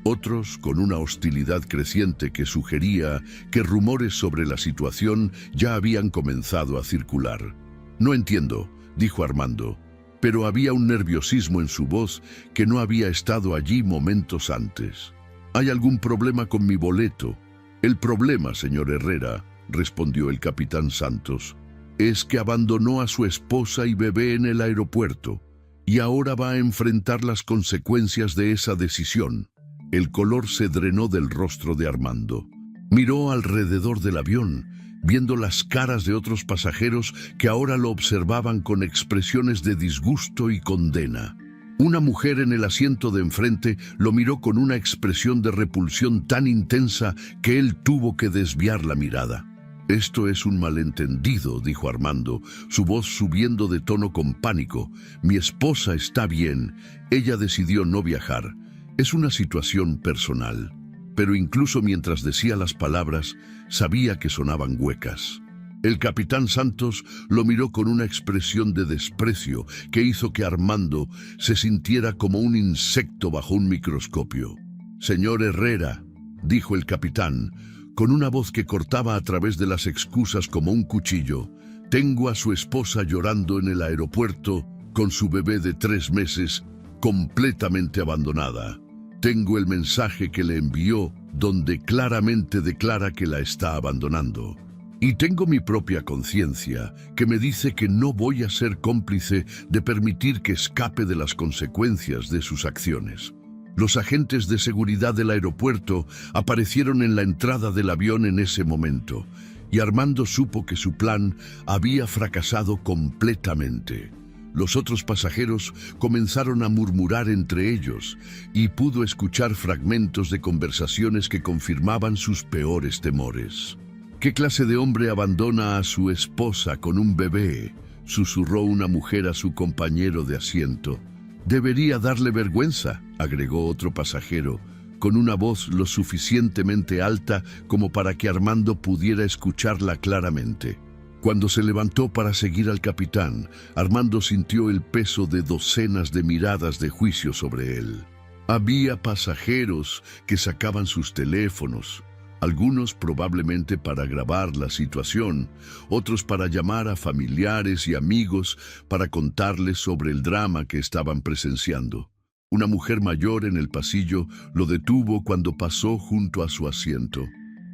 otros con una hostilidad creciente que sugería que rumores sobre la situación ya habían comenzado a circular. «No entiendo», dijo Armando, pero había un nerviosismo en su voz que no había estado allí momentos antes. «¿Hay algún problema con mi boleto?» «El problema, señor Herrera», respondió el capitán Santos, «es que abandonó a su esposa y bebé en el aeropuerto y ahora va a enfrentar las consecuencias de esa decisión». El color se drenó del rostro de Armando. Miró alrededor del avión, viendo las caras de otros pasajeros que ahora lo observaban con expresiones de disgusto y condena. Una mujer en el asiento de enfrente lo miró con una expresión de repulsión tan intensa que él tuvo que desviar la mirada. «Esto es un malentendido», dijo Armando, su voz subiendo de tono con pánico. «Mi esposa está bien. Ella decidió no viajar. Es una situación personal». Pero incluso mientras decía las palabras, sabía que sonaban huecas. El capitán Santos lo miró con una expresión de desprecio que hizo que Armando se sintiera como un insecto bajo un microscopio. «Señor Herrera», dijo el capitán, con una voz que cortaba a través de las excusas como un cuchillo, «tengo a su esposa llorando en el aeropuerto con su bebé de 3 meses, completamente abandonada. Tengo el mensaje que le envió, donde claramente declara que la está abandonando. Y tengo mi propia conciencia, que me dice que no voy a ser cómplice de permitir que escape de las consecuencias de sus acciones». Los agentes de seguridad del aeropuerto aparecieron en la entrada del avión en ese momento, y Armando supo que su plan había fracasado completamente. Los otros pasajeros comenzaron a murmurar entre ellos, y pudo escuchar fragmentos de conversaciones que confirmaban sus peores temores. «¿Qué clase de hombre abandona a su esposa con un bebé?», susurró una mujer a su compañero de asiento. «Debería darle vergüenza», agregó otro pasajero, con una voz lo suficientemente alta como para que Armando pudiera escucharla claramente. Cuando se levantó para seguir al capitán, Armando sintió el peso de docenas de miradas de juicio sobre él. Había pasajeros que sacaban sus teléfonos, algunos probablemente para grabar la situación, otros para llamar a familiares y amigos para contarles sobre el drama que estaban presenciando. Una mujer mayor en el pasillo lo detuvo cuando pasó junto a su asiento.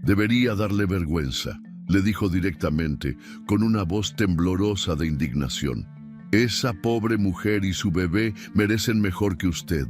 «Debería darle vergüenza», le dijo directamente, con una voz temblorosa de indignación. «Esa pobre mujer y su bebé merecen mejor que usted».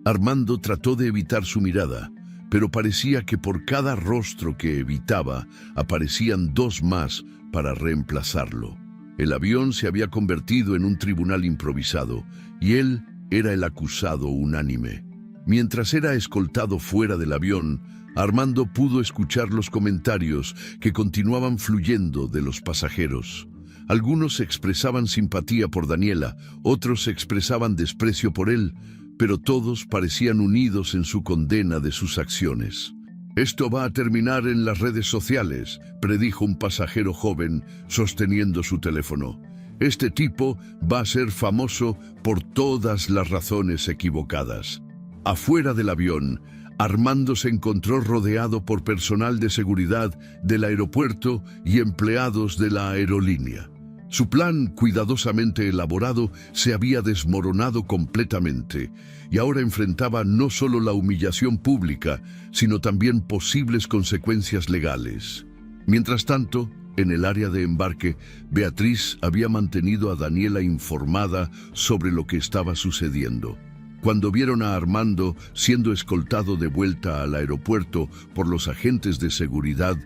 Armando trató de evitar su mirada, pero parecía que por cada rostro que evitaba, aparecían 2 más para reemplazarlo. El avión se había convertido en un tribunal improvisado, y él era el acusado unánime. Mientras era escoltado fuera del avión, Armando pudo escuchar los comentarios que continuaban fluyendo de los pasajeros. Algunos expresaban simpatía por Daniela, otros expresaban desprecio por él, pero todos parecían unidos en su condena de sus acciones. «Esto va a terminar en las redes sociales», predijo un pasajero joven sosteniendo su teléfono. «Este tipo va a ser famoso por todas las razones equivocadas». Afuera del avión, Armando se encontró rodeado por personal de seguridad del aeropuerto y empleados de la aerolínea. Su plan, cuidadosamente elaborado, se había desmoronado completamente y ahora enfrentaba no solo la humillación pública, sino también posibles consecuencias legales. Mientras tanto, en el área de embarque, Beatriz había mantenido a Daniela informada sobre lo que estaba sucediendo. Cuando vieron a Armando siendo escoltado de vuelta al aeropuerto por los agentes de seguridad,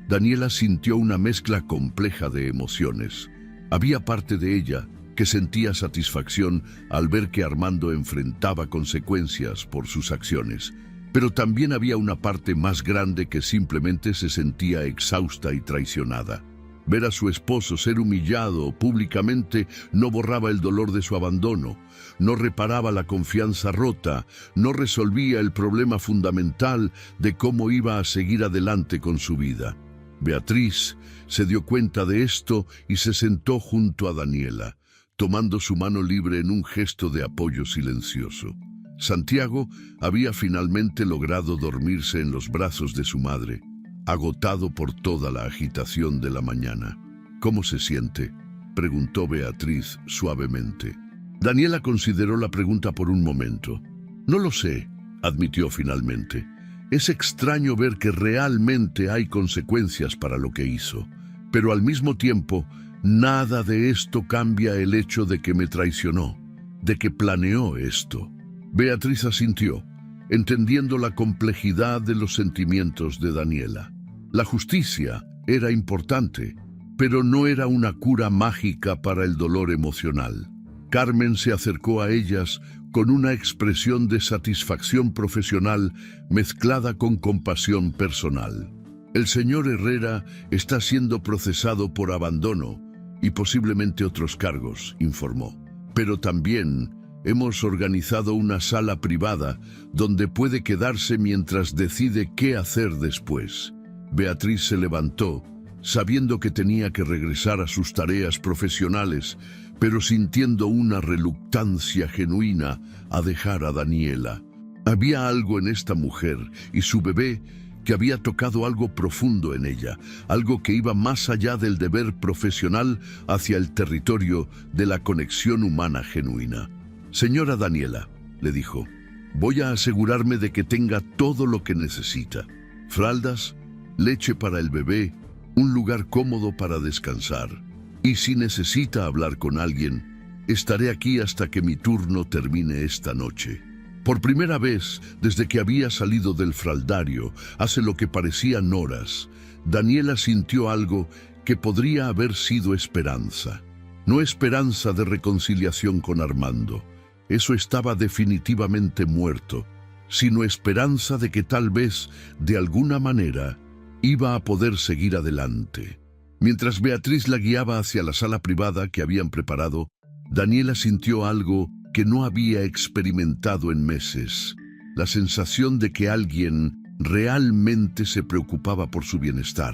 Daniela sintió una mezcla compleja de emociones. Había parte de ella que sentía satisfacción al ver que Armando enfrentaba consecuencias por sus acciones, pero también había una parte más grande que simplemente se sentía exhausta y traicionada. Ver a su esposo ser humillado públicamente no borraba el dolor de su abandono, no reparaba la confianza rota, no resolvía el problema fundamental de cómo iba a seguir adelante con su vida. Beatriz se dio cuenta de esto y se sentó junto a Daniela, tomando su mano libre en un gesto de apoyo silencioso. Santiago había finalmente logrado dormirse en los brazos de su madre, agotado por toda la agitación de la mañana. «¿Cómo se siente?», preguntó Beatriz suavemente. Daniela consideró la pregunta por un momento. «No lo sé», admitió finalmente. «Es extraño ver que realmente hay consecuencias para lo que hizo, pero al mismo tiempo, nada de esto cambia el hecho de que me traicionó, de que planeó esto». Beatriz asintió, entendiendo la complejidad de los sentimientos de Daniela. La justicia era importante, pero no era una cura mágica para el dolor emocional. Carmen se acercó a ellas con una expresión de satisfacción profesional mezclada con compasión personal. El señor Herrera está siendo procesado por abandono y posiblemente otros cargos, informó. Pero también hemos organizado una sala privada donde puede quedarse mientras decide qué hacer después. Beatriz se levantó, sabiendo que tenía que regresar a sus tareas profesionales, pero sintiendo una reluctancia genuina a dejar a Daniela. Había algo en esta mujer y su bebé que había tocado algo profundo en ella, algo que iba más allá del deber profesional hacia el territorio de la conexión humana genuina. Señora Daniela, le dijo, voy a asegurarme de que tenga todo lo que necesita. Faldas, leche para el bebé, un lugar cómodo para descansar. Y si necesita hablar con alguien, estaré aquí hasta que mi turno termine esta noche. Por primera vez, desde que había salido del fraldario, hace lo que parecían horas, Daniela sintió algo que podría haber sido esperanza. No esperanza de reconciliación con Armando, eso estaba definitivamente muerto, sino esperanza de que tal vez, de alguna manera, iba a poder seguir adelante. Mientras Beatriz la guiaba hacia la sala privada que habían preparado, Daniela sintió algo que no había experimentado en meses, la sensación de que alguien realmente se preocupaba por su bienestar,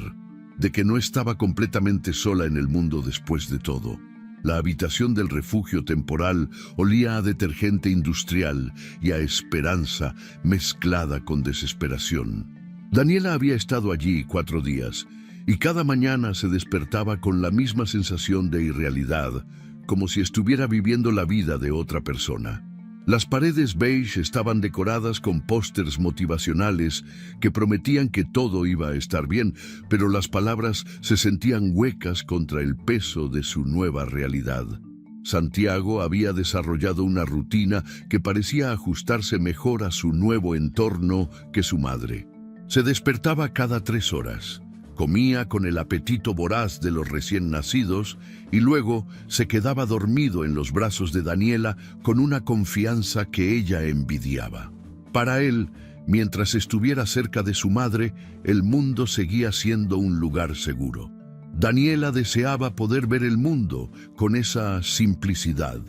de que no estaba completamente sola en el mundo después de todo. La habitación del refugio temporal olía a detergente industrial y a esperanza mezclada con desesperación. Daniela había estado allí 4 días y cada mañana se despertaba con la misma sensación de irrealidad, como si estuviera viviendo la vida de otra persona. Las paredes beige estaban decoradas con pósters motivacionales que prometían que todo iba a estar bien, pero las palabras se sentían huecas contra el peso de su nueva realidad. Santiago había desarrollado una rutina que parecía ajustarse mejor a su nuevo entorno que su madre. Se despertaba cada 3 horas. Comía con el apetito voraz de los recién nacidos y luego se quedaba dormido en los brazos de Daniela con una confianza que ella envidiaba. Para él, mientras estuviera cerca de su madre, el mundo seguía siendo un lugar seguro. Daniela deseaba poder ver el mundo con esa simplicidad.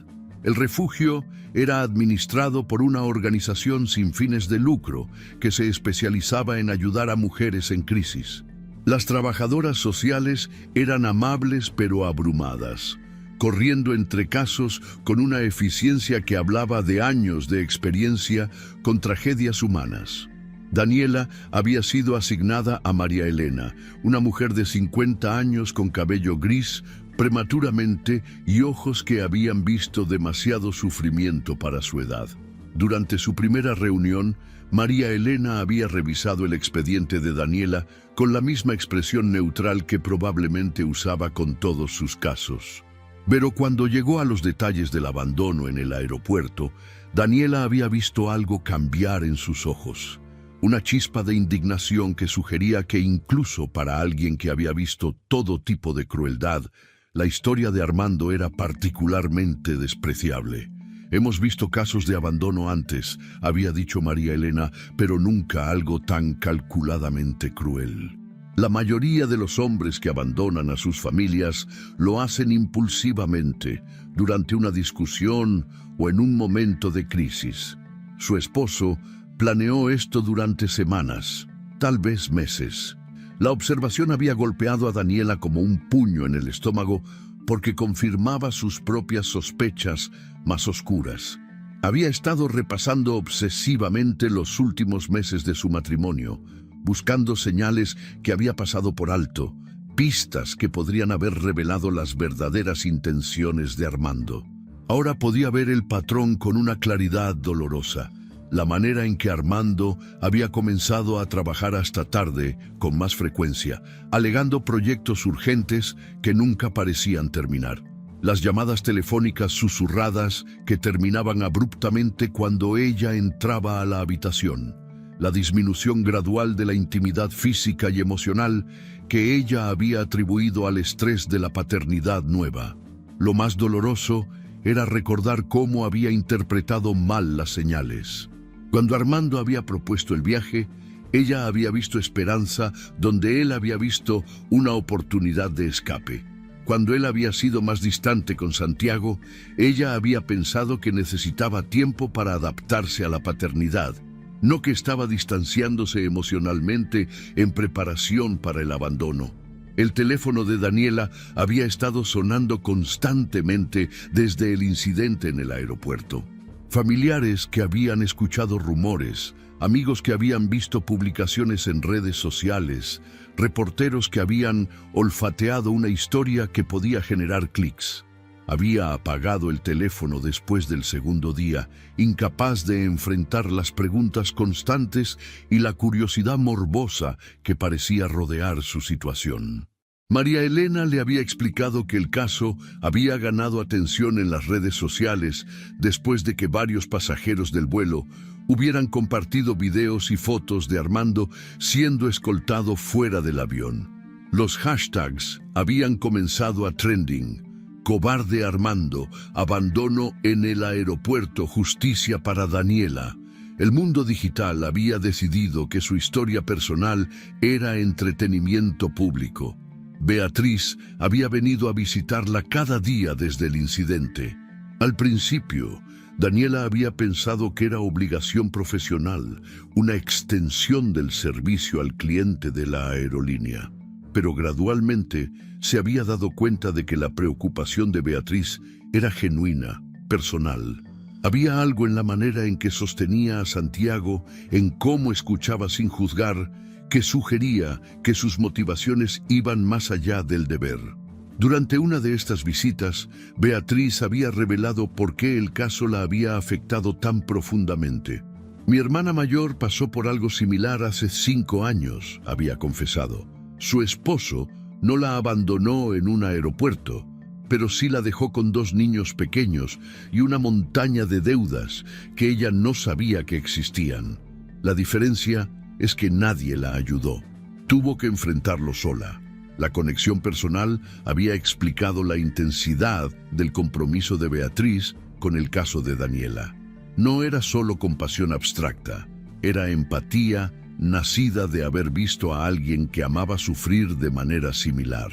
El refugio era administrado por una organización sin fines de lucro que se especializaba en ayudar a mujeres en crisis. Las trabajadoras sociales eran amables pero abrumadas, corriendo entre casos con una eficiencia que hablaba de años de experiencia con tragedias humanas. Daniela había sido asignada a María Elena, una mujer de 50 años con cabello gris, prematuramente y ojos que habían visto demasiado sufrimiento para su edad. Durante su primera reunión, María Elena había revisado el expediente de Daniela con la misma expresión neutral que probablemente usaba con todos sus casos. Pero cuando llegó a los detalles del abandono en el aeropuerto, Daniela había visto algo cambiar en sus ojos. Una chispa de indignación que sugería que incluso para alguien que había visto todo tipo de crueldad, la historia de Armando era particularmente despreciable. Hemos visto casos de abandono antes, había dicho María Elena, pero nunca algo tan calculadamente cruel. La mayoría de los hombres que abandonan a sus familias lo hacen impulsivamente, durante una discusión o en un momento de crisis. Su esposo planeó esto durante semanas, tal vez meses. La observación había golpeado a Daniela como un puño en el estómago porque confirmaba sus propias sospechas más oscuras. Había estado repasando obsesivamente los últimos meses de su matrimonio, buscando señales que había pasado por alto, pistas que podrían haber revelado las verdaderas intenciones de Armando. Ahora podía ver el patrón con una claridad dolorosa, la manera en que Armando había comenzado a trabajar hasta tarde, con más frecuencia, alegando proyectos urgentes que nunca parecían terminar. Las llamadas telefónicas susurradas que terminaban abruptamente cuando ella entraba a la habitación. La disminución gradual de la intimidad física y emocional que ella había atribuido al estrés de la paternidad nueva. Lo más doloroso, era recordar cómo había interpretado mal las señales. Cuando Armando había propuesto el viaje, ella había visto esperanza donde él había visto una oportunidad de escape. Cuando él había sido más distante con Santiago, ella había pensado que necesitaba tiempo para adaptarse a la paternidad, no que estaba distanciándose emocionalmente en preparación para el abandono. El teléfono de Daniela había estado sonando constantemente desde el incidente en el aeropuerto. Familiares que habían escuchado rumores, amigos que habían visto publicaciones en redes sociales, reporteros que habían olfateado una historia que podía generar clics. Había apagado el teléfono después del segundo día, incapaz de enfrentar las preguntas constantes y la curiosidad morbosa que parecía rodear su situación. María Elena le había explicado que el caso había ganado atención en las redes sociales después de que varios pasajeros del vuelo hubieran compartido videos y fotos de Armando siendo escoltado fuera del avión. Los hashtags habían comenzado a trending: cobarde Armando, abandono en el aeropuerto, justicia para Daniela. El mundo digital había decidido que su historia personal era entretenimiento público. Beatriz había venido a visitarla cada día desde el incidente. Al principio, Daniela había pensado que era obligación profesional, una extensión del servicio al cliente de la aerolínea. Pero gradualmente se había dado cuenta de que la preocupación de Beatriz era genuina, personal. Había algo en la manera en que sostenía a Santiago, en cómo escuchaba sin juzgar, que sugería que sus motivaciones iban más allá del deber. Durante una de estas visitas, Beatriz había revelado por qué el caso la había afectado tan profundamente. Mi hermana mayor pasó por algo similar hace 5 años, había confesado. Su esposo no la abandonó en un aeropuerto, pero sí la dejó con 2 niños pequeños y una montaña de deudas que ella no sabía que existían. La diferencia es que nadie la ayudó. Tuvo que enfrentarlo sola. La conexión personal había explicado la intensidad del compromiso de Beatriz con el caso de Daniela. No era solo compasión abstracta, era empatía nacida de haber visto a alguien que amaba sufrir de manera similar.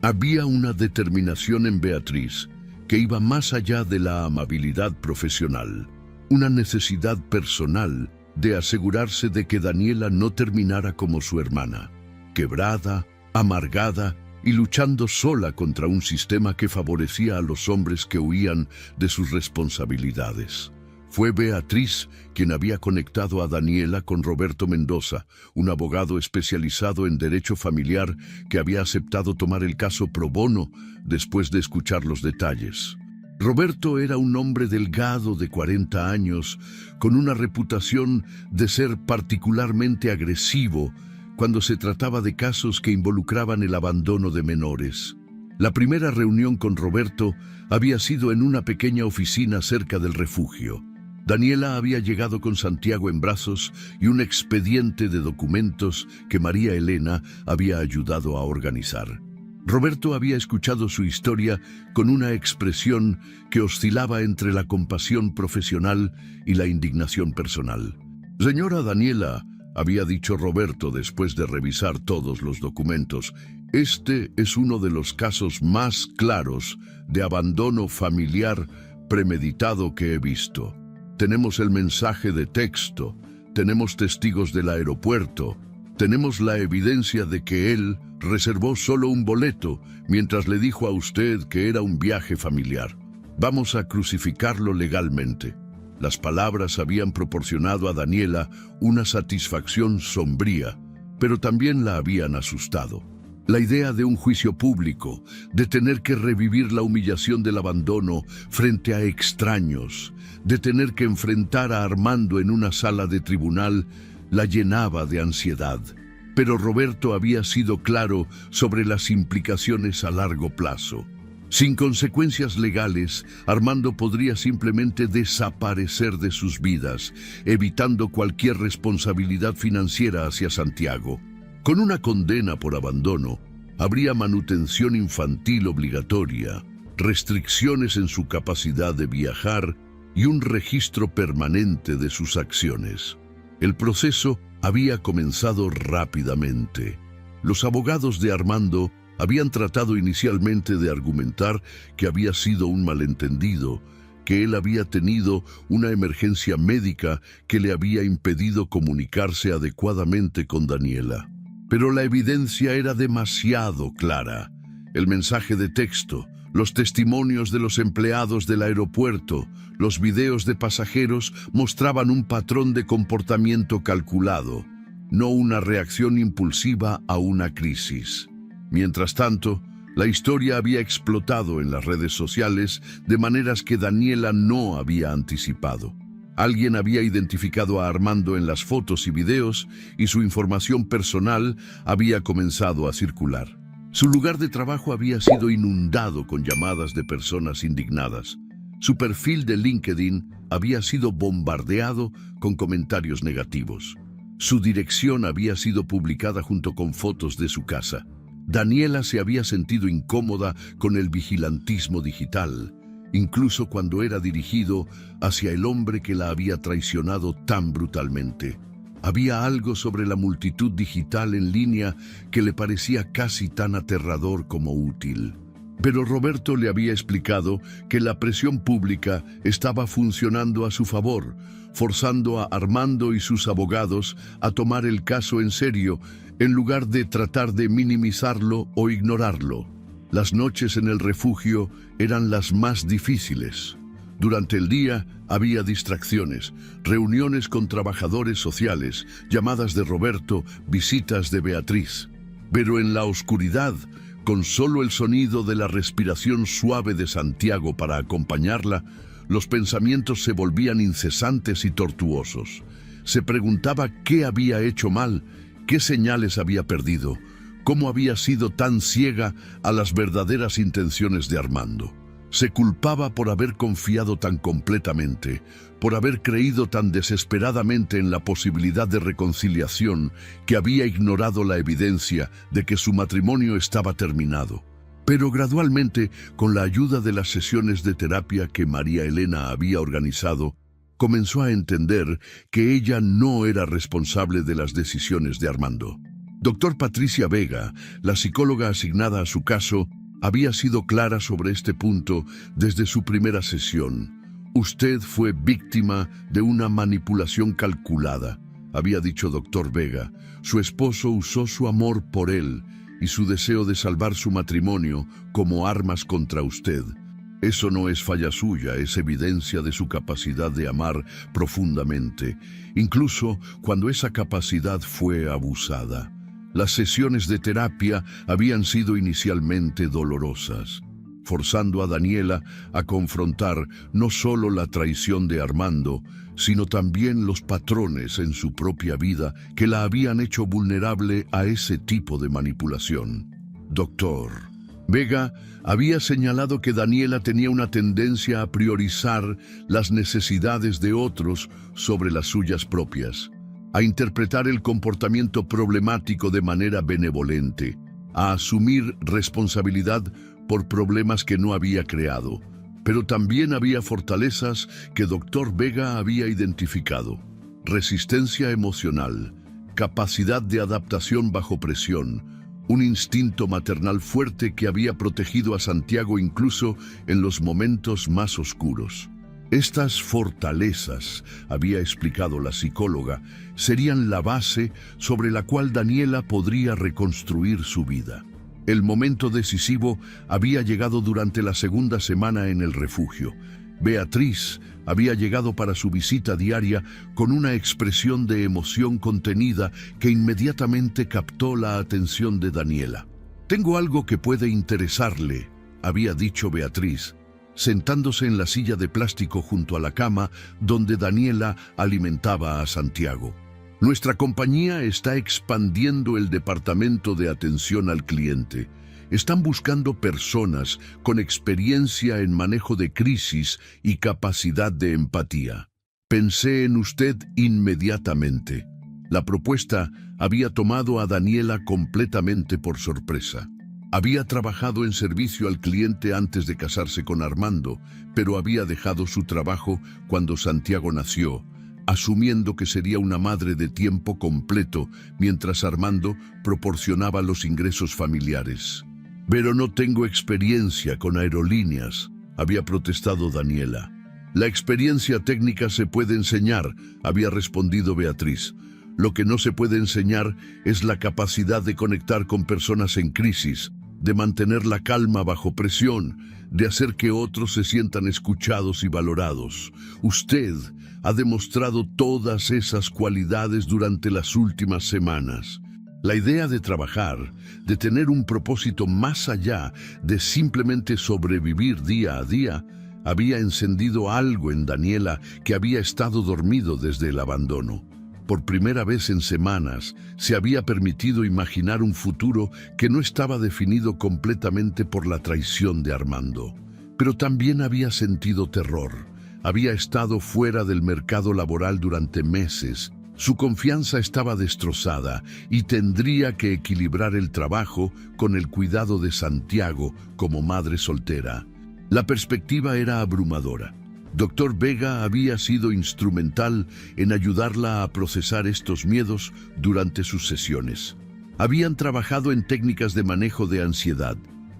Había una determinación en Beatriz que iba más allá de la amabilidad profesional, una necesidad personal de asegurarse de que Daniela no terminara como su hermana, quebrada, amargada y luchando sola contra un sistema que favorecía a los hombres que huían de sus responsabilidades. Fue Beatriz quien había conectado a Daniela con Roberto Mendoza, un abogado especializado en derecho familiar que había aceptado tomar el caso pro bono después de escuchar los detalles. Roberto era un hombre delgado de 40 años, con una reputación de ser particularmente agresivo cuando se trataba de casos que involucraban el abandono de menores. La primera reunión con Roberto había sido en una pequeña oficina cerca del refugio. Daniela había llegado con Santiago en brazos y un expediente de documentos que María Elena había ayudado a organizar. Roberto había escuchado su historia con una expresión que oscilaba entre la compasión profesional y la indignación personal. «Señora Daniela», había dicho Roberto después de revisar todos los documentos, «este es uno de los casos más claros de abandono familiar premeditado que he visto. Tenemos el mensaje de texto, tenemos testigos del aeropuerto, tenemos la evidencia de que él reservó solo un boleto mientras le dijo a usted que era un viaje familiar. Vamos a crucificarlo legalmente». Las palabras habían proporcionado a Daniela una satisfacción sombría, pero también la habían asustado. La idea de un juicio público, de tener que revivir la humillación del abandono frente a extraños, de tener que enfrentar a Armando en una sala de tribunal, la llenaba de ansiedad. Pero Roberto había sido claro sobre las implicaciones a largo plazo. Sin consecuencias legales, Armando podría simplemente desaparecer de sus vidas, evitando cualquier responsabilidad financiera hacia Santiago. Con una condena por abandono, habría manutención infantil obligatoria, restricciones en su capacidad de viajar y un registro permanente de sus acciones. El proceso había comenzado rápidamente. Los abogados de Armando habían tratado inicialmente de argumentar que había sido un malentendido, que él había tenido una emergencia médica que le había impedido comunicarse adecuadamente con Daniela. Pero la evidencia era demasiado clara. El mensaje de texto, los testimonios de los empleados del aeropuerto, los videos de pasajeros mostraban un patrón de comportamiento calculado, no una reacción impulsiva a una crisis. Mientras tanto, la historia había explotado en las redes sociales de maneras que Daniela no había anticipado. Alguien había identificado a Armando en las fotos y videos y su información personal había comenzado a circular. Su lugar de trabajo había sido inundado con llamadas de personas indignadas. Su perfil de LinkedIn había sido bombardeado con comentarios negativos. Su dirección había sido publicada junto con fotos de su casa. Daniela se había sentido incómoda con el vigilantismo digital, incluso cuando era dirigido hacia el hombre que la había traicionado tan brutalmente. Había algo sobre la multitud digital en línea que le parecía casi tan aterrador como útil. Pero Roberto le había explicado que la presión pública estaba funcionando a su favor, forzando a Armando y sus abogados a tomar el caso en serio, en lugar de tratar de minimizarlo o ignorarlo. Las noches en el refugio eran las más difíciles. Durante el día había distracciones, reuniones con trabajadores sociales, llamadas de Roberto, visitas de Beatriz. Pero en la oscuridad, con solo el sonido de la respiración suave de Santiago para acompañarla, los pensamientos se volvían incesantes y tortuosos. Se preguntaba qué había hecho mal, qué señales había perdido, cómo había sido tan ciega a las verdaderas intenciones de Armando. Se culpaba por haber confiado tan completamente, por haber creído tan desesperadamente en la posibilidad de reconciliación que había ignorado la evidencia de que su matrimonio estaba terminado. Pero gradualmente, con la ayuda de las sesiones de terapia que María Elena había organizado, comenzó a entender que ella no era responsable de las decisiones de Armando. Dr. Patricia Vega, la psicóloga asignada a su caso, había sido clara sobre este punto desde su primera sesión. Usted fue víctima de una manipulación calculada, había dicho Dr. Vega. Su esposo usó su amor por él y su deseo de salvar su matrimonio como armas contra usted. Eso no es falla suya, es evidencia de su capacidad de amar profundamente, incluso cuando esa capacidad fue abusada. Las sesiones de terapia habían sido inicialmente dolorosas, forzando a Daniela a confrontar no solo la traición de Armando, sino también los patrones en su propia vida que la habían hecho vulnerable a ese tipo de manipulación. Doctor Vega había señalado que Daniela tenía una tendencia a priorizar las necesidades de otros sobre las suyas propias, a interpretar el comportamiento problemático de manera benevolente, a asumir responsabilidad por problemas que no había creado. Pero también había fortalezas que Dr. Vega había identificado: resistencia emocional, capacidad de adaptación bajo presión, un instinto maternal fuerte que había protegido a Santiago incluso en los momentos más oscuros. Estas fortalezas, había explicado la psicóloga, serían la base sobre la cual Daniela podría reconstruir su vida. El momento decisivo había llegado durante la segunda semana en el refugio. Beatriz había llegado para su visita diaria con una expresión de emoción contenida que inmediatamente captó la atención de Daniela. «Tengo algo que puede interesarle», había dicho Beatriz, sentándose en la silla de plástico junto a la cama donde Daniela alimentaba a Santiago. «Nuestra compañía está expandiendo el departamento de atención al cliente. Están buscando personas con experiencia en manejo de crisis y capacidad de empatía. Pensé en usted inmediatamente». La propuesta había tomado a Daniela completamente por sorpresa. Había trabajado en servicio al cliente antes de casarse con Armando, pero había dejado su trabajo cuando Santiago nació, asumiendo que sería una madre de tiempo completo mientras Armando proporcionaba los ingresos familiares. Pero no tengo experiencia con aerolíneas, había protestado Daniela. La experiencia técnica se puede enseñar, había respondido Beatriz. Lo que no se puede enseñar es la capacidad de conectar con personas en crisis, de mantener la calma bajo presión, de hacer que otros se sientan escuchados y valorados. Usted ha demostrado todas esas cualidades durante las últimas semanas. La idea de trabajar, de tener un propósito más allá de simplemente sobrevivir día a día, había encendido algo en Daniela que había estado dormido desde el abandono. Por primera vez en semanas, se había permitido imaginar un futuro que no estaba definido completamente por la traición de Armando. Pero también había sentido terror. Había estado fuera del mercado laboral durante meses. Su confianza estaba destrozada y tendría que equilibrar el trabajo con el cuidado de Santiago como madre soltera. La perspectiva era abrumadora. Dr. Vega había sido instrumental en ayudarla a procesar estos miedos durante sus sesiones. Habían trabajado en técnicas de manejo de ansiedad,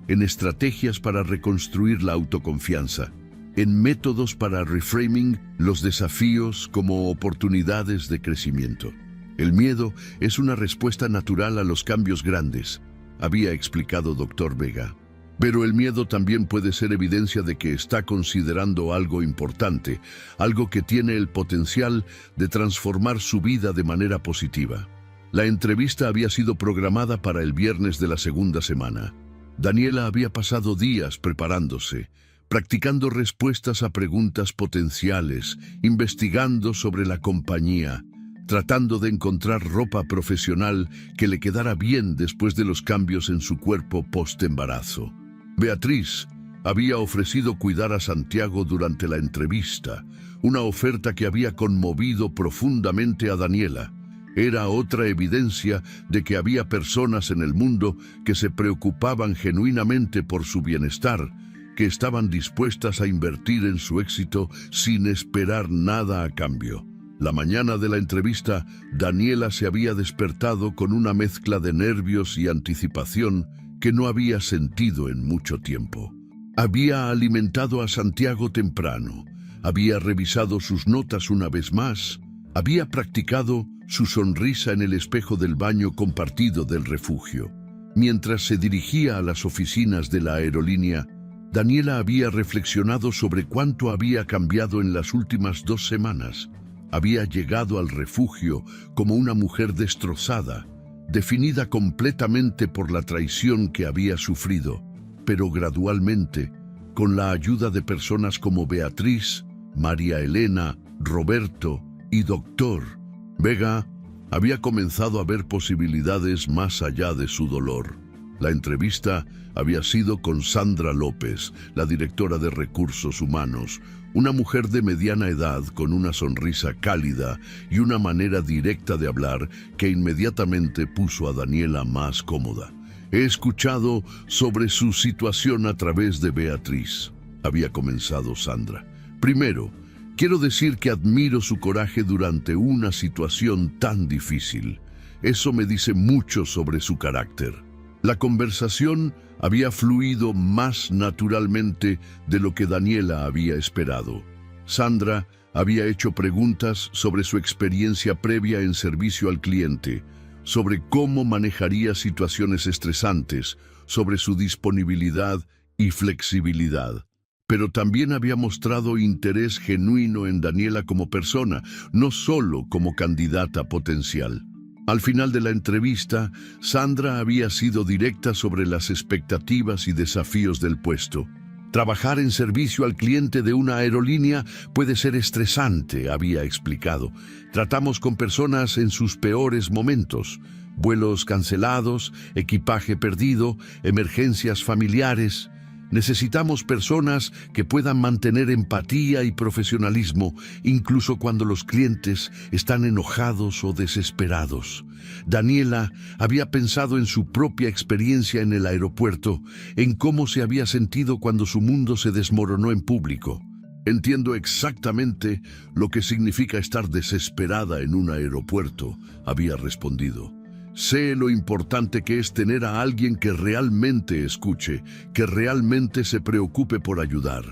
en estrategias para reconstruir la autoconfianza, en métodos para reframing los desafíos como oportunidades de crecimiento. El miedo es una respuesta natural a los cambios grandes, había explicado Dr. Vega. Pero el miedo también puede ser evidencia de que está considerando algo importante, algo que tiene el potencial de transformar su vida de manera positiva. La entrevista había sido programada para el viernes de la segunda semana. Daniela había pasado días preparándose, practicando respuestas a preguntas potenciales, investigando sobre la compañía, tratando de encontrar ropa profesional que le quedara bien después de los cambios en su cuerpo post-embarazo. Beatriz había ofrecido cuidar a Santiago durante la entrevista, una oferta que había conmovido profundamente a Daniela. Era otra evidencia de que había personas en el mundo que se preocupaban genuinamente por su bienestar, que estaban dispuestas a invertir en su éxito sin esperar nada a cambio. La mañana de la entrevista, Daniela se había despertado con una mezcla de nervios y anticipación que no había sentido en mucho tiempo. Había alimentado a Santiago temprano, había revisado sus notas una vez más, había practicado su sonrisa en el espejo del baño compartido del refugio. Mientras se dirigía a las oficinas de la aerolínea, Daniela había reflexionado sobre cuánto había cambiado en las últimas 2 semanas. Había llegado al refugio como una mujer destrozada, definida completamente por la traición que había sufrido, pero gradualmente, con la ayuda de personas como Beatriz, María Elena, Roberto y Dr. Vega, había comenzado a ver posibilidades más allá de su dolor. La entrevista había sido con Sandra López, la directora de Recursos Humanos, una mujer de mediana edad con una sonrisa cálida y una manera directa de hablar que inmediatamente puso a Daniela más cómoda. He escuchado sobre su situación a través de Beatriz, había comenzado Sandra. Primero, quiero decir que admiro su coraje durante una situación tan difícil. Eso me dice mucho sobre su carácter. La conversación había fluido más naturalmente de lo que Daniela había esperado. Sandra había hecho preguntas sobre su experiencia previa en servicio al cliente, sobre cómo manejaría situaciones estresantes, sobre su disponibilidad y flexibilidad. Pero también había mostrado interés genuino en Daniela como persona, no solo como candidata potencial. Al final de la entrevista, Sandra había sido directa sobre las expectativas y desafíos del puesto. Trabajar en servicio al cliente de una aerolínea puede ser estresante, había explicado. Tratamos con personas en sus peores momentos: vuelos cancelados, equipaje perdido, emergencias familiares. Necesitamos personas que puedan mantener empatía y profesionalismo, incluso cuando los clientes están enojados o desesperados. Daniela había pensado en su propia experiencia en el aeropuerto, en cómo se había sentido cuando su mundo se desmoronó en público. Entiendo exactamente lo que significa estar desesperada en un aeropuerto, había respondido. Sé lo importante que es tener a alguien que realmente escuche, que realmente se preocupe por ayudar.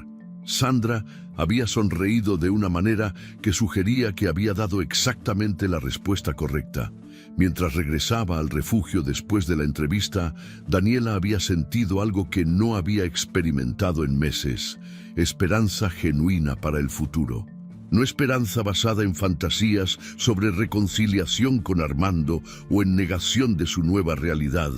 Sandra había sonreído de una manera que sugería que había dado exactamente la respuesta correcta. Mientras regresaba al refugio después de la entrevista, Daniela había sentido algo que no había experimentado en meses: esperanza genuina para el futuro. No esperanza basada en fantasías sobre reconciliación con Armando o en negación de su nueva realidad,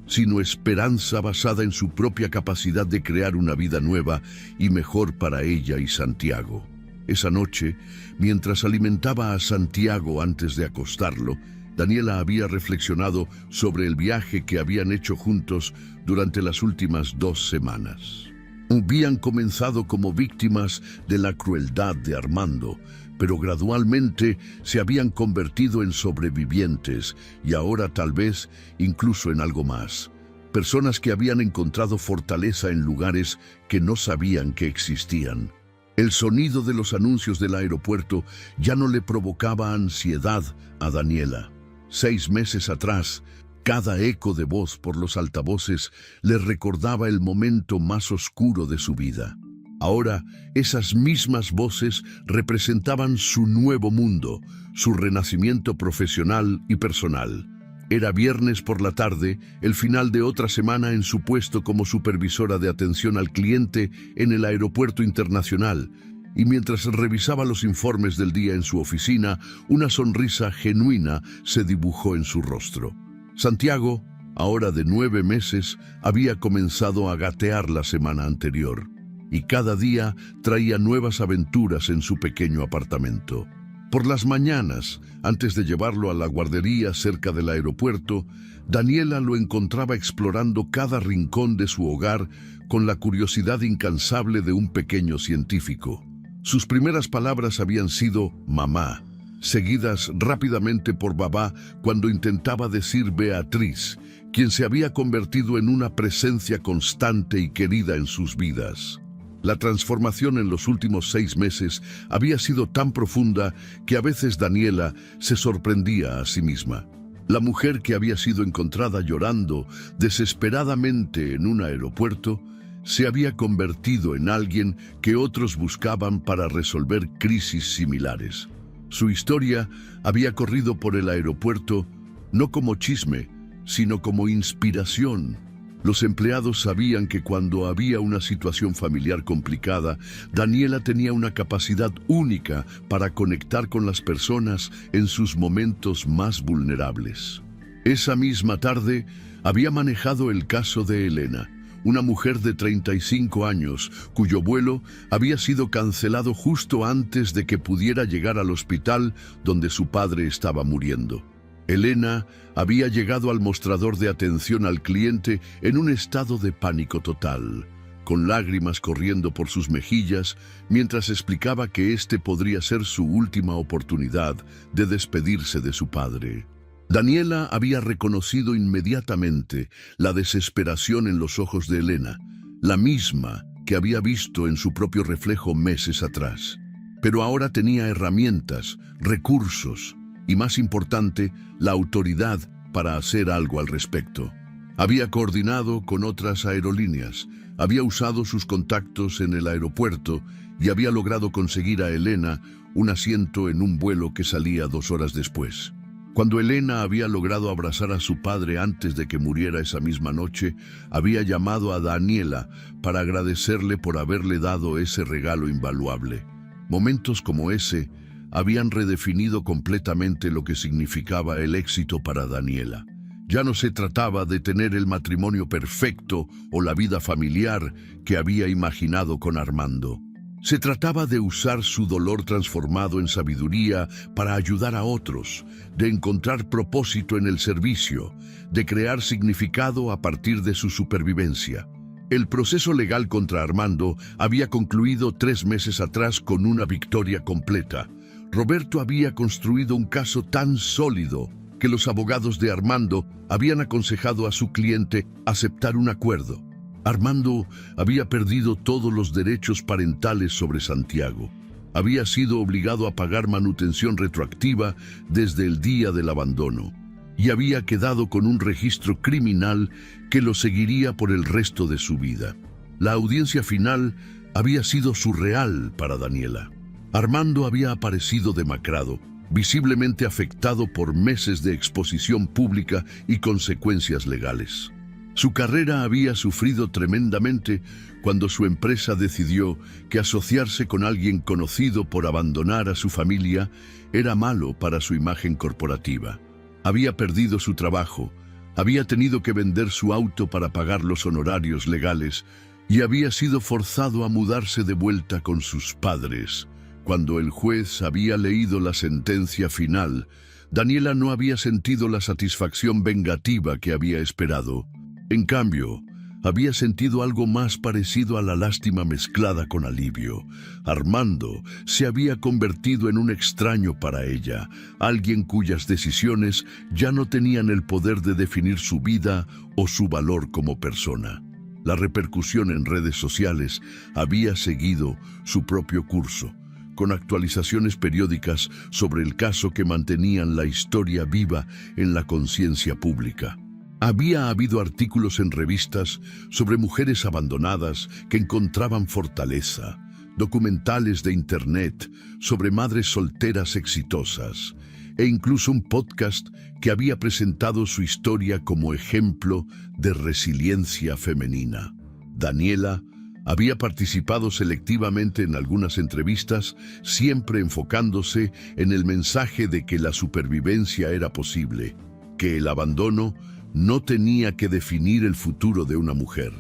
sino esperanza basada en su propia capacidad de crear una vida nueva y mejor para ella y Santiago. Esa noche, mientras alimentaba a Santiago antes de acostarlo, Daniela había reflexionado sobre el viaje que habían hecho juntos durante las últimas 2 semanas. Habían comenzado como víctimas de la crueldad de Armando, pero gradualmente se habían convertido en sobrevivientes y ahora tal vez incluso en algo más. Personas que habían encontrado fortaleza en lugares que no sabían que existían. El sonido de los anuncios del aeropuerto ya no le provocaba ansiedad a Daniela. 6 meses atrás, cada eco de voz por los altavoces le recordaba el momento más oscuro de su vida. Ahora, esas mismas voces representaban su nuevo mundo, su renacimiento profesional y personal. Era viernes por la tarde, el final de otra semana en su puesto como supervisora de atención al cliente en el aeropuerto internacional, y mientras revisaba los informes del día en su oficina, una sonrisa genuina se dibujó en su rostro. Santiago, ahora de 9 meses, había comenzado a gatear la semana anterior, y cada día traía nuevas aventuras en su pequeño apartamento. Por las mañanas, antes de llevarlo a la guardería cerca del aeropuerto, Daniela lo encontraba explorando cada rincón de su hogar con la curiosidad incansable de un pequeño científico. Sus primeras palabras habían sido «mamá», seguidas rápidamente por «babá» cuando intentaba decir «Beatriz», quien se había convertido en una presencia constante y querida en sus vidas. La transformación en los últimos 6 meses había sido tan profunda que a veces Daniela se sorprendía a sí misma. La mujer que había sido encontrada llorando desesperadamente en un aeropuerto se había convertido en alguien que otros buscaban para resolver crisis similares. Su historia había corrido por el aeropuerto no como chisme, sino como inspiración. Los empleados sabían que cuando había una situación familiar complicada, Daniela tenía una capacidad única para conectar con las personas en sus momentos más vulnerables. Esa misma tarde había manejado el caso de Elena, una mujer de 35 años, cuyo vuelo había sido cancelado justo antes de que pudiera llegar al hospital donde su padre estaba muriendo. Elena había llegado al mostrador de atención al cliente en un estado de pánico total, con lágrimas corriendo por sus mejillas, mientras explicaba que este podría ser su última oportunidad de despedirse de su padre. Daniela había reconocido inmediatamente la desesperación en los ojos de Elena, la misma que había visto en su propio reflejo meses atrás. Pero ahora tenía herramientas, recursos y, más importante, la autoridad para hacer algo al respecto. Había coordinado con otras aerolíneas, había usado sus contactos en el aeropuerto y había logrado conseguir a Elena un asiento en un vuelo que salía 2 horas después. Cuando Elena había logrado abrazar a su padre antes de que muriera esa misma noche, había llamado a Daniela para agradecerle por haberle dado ese regalo invaluable. Momentos como ese habían redefinido completamente lo que significaba el éxito para Daniela. Ya no se trataba de tener el matrimonio perfecto o la vida familiar que había imaginado con Armando. Se trataba de usar su dolor transformado en sabiduría para ayudar a otros, de encontrar propósito en el servicio, de crear significado a partir de su supervivencia. El proceso legal contra Armando había concluido 3 meses atrás con una victoria completa. Roberto había construido un caso tan sólido que los abogados de Armando habían aconsejado a su cliente aceptar un acuerdo. Armando había perdido todos los derechos parentales sobre Santiago. Había sido obligado a pagar manutención retroactiva desde el día del abandono y había quedado con un registro criminal que lo seguiría por el resto de su vida. La audiencia final había sido surreal para Daniela. Armando había aparecido demacrado, visiblemente afectado por meses de exposición pública y consecuencias legales. Su carrera había sufrido tremendamente cuando su empresa decidió que asociarse con alguien conocido por abandonar a su familia era malo para su imagen corporativa. Había perdido su trabajo, había tenido que vender su auto para pagar los honorarios legales y había sido forzado a mudarse de vuelta con sus padres. Cuando el juez había leído la sentencia final, Daniela no había sentido la satisfacción vengativa que había esperado. En cambio, había sentido algo más parecido a la lástima mezclada con alivio. Armando se había convertido en un extraño para ella, alguien cuyas decisiones ya no tenían el poder de definir su vida o su valor como persona. La repercusión en redes sociales había seguido su propio curso, con actualizaciones periódicas sobre el caso que mantenían la historia viva en la conciencia pública. Había habido artículos en revistas sobre mujeres abandonadas que encontraban fortaleza, documentales de internet sobre madres solteras exitosas, e incluso un podcast que había presentado su historia como ejemplo de resiliencia femenina. Daniela había participado selectivamente en algunas entrevistas, siempre enfocándose en el mensaje de que la supervivencia era posible, que el abandono no tenía que definir el futuro de una mujer.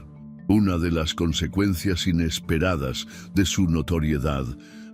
Una de las consecuencias inesperadas de su notoriedad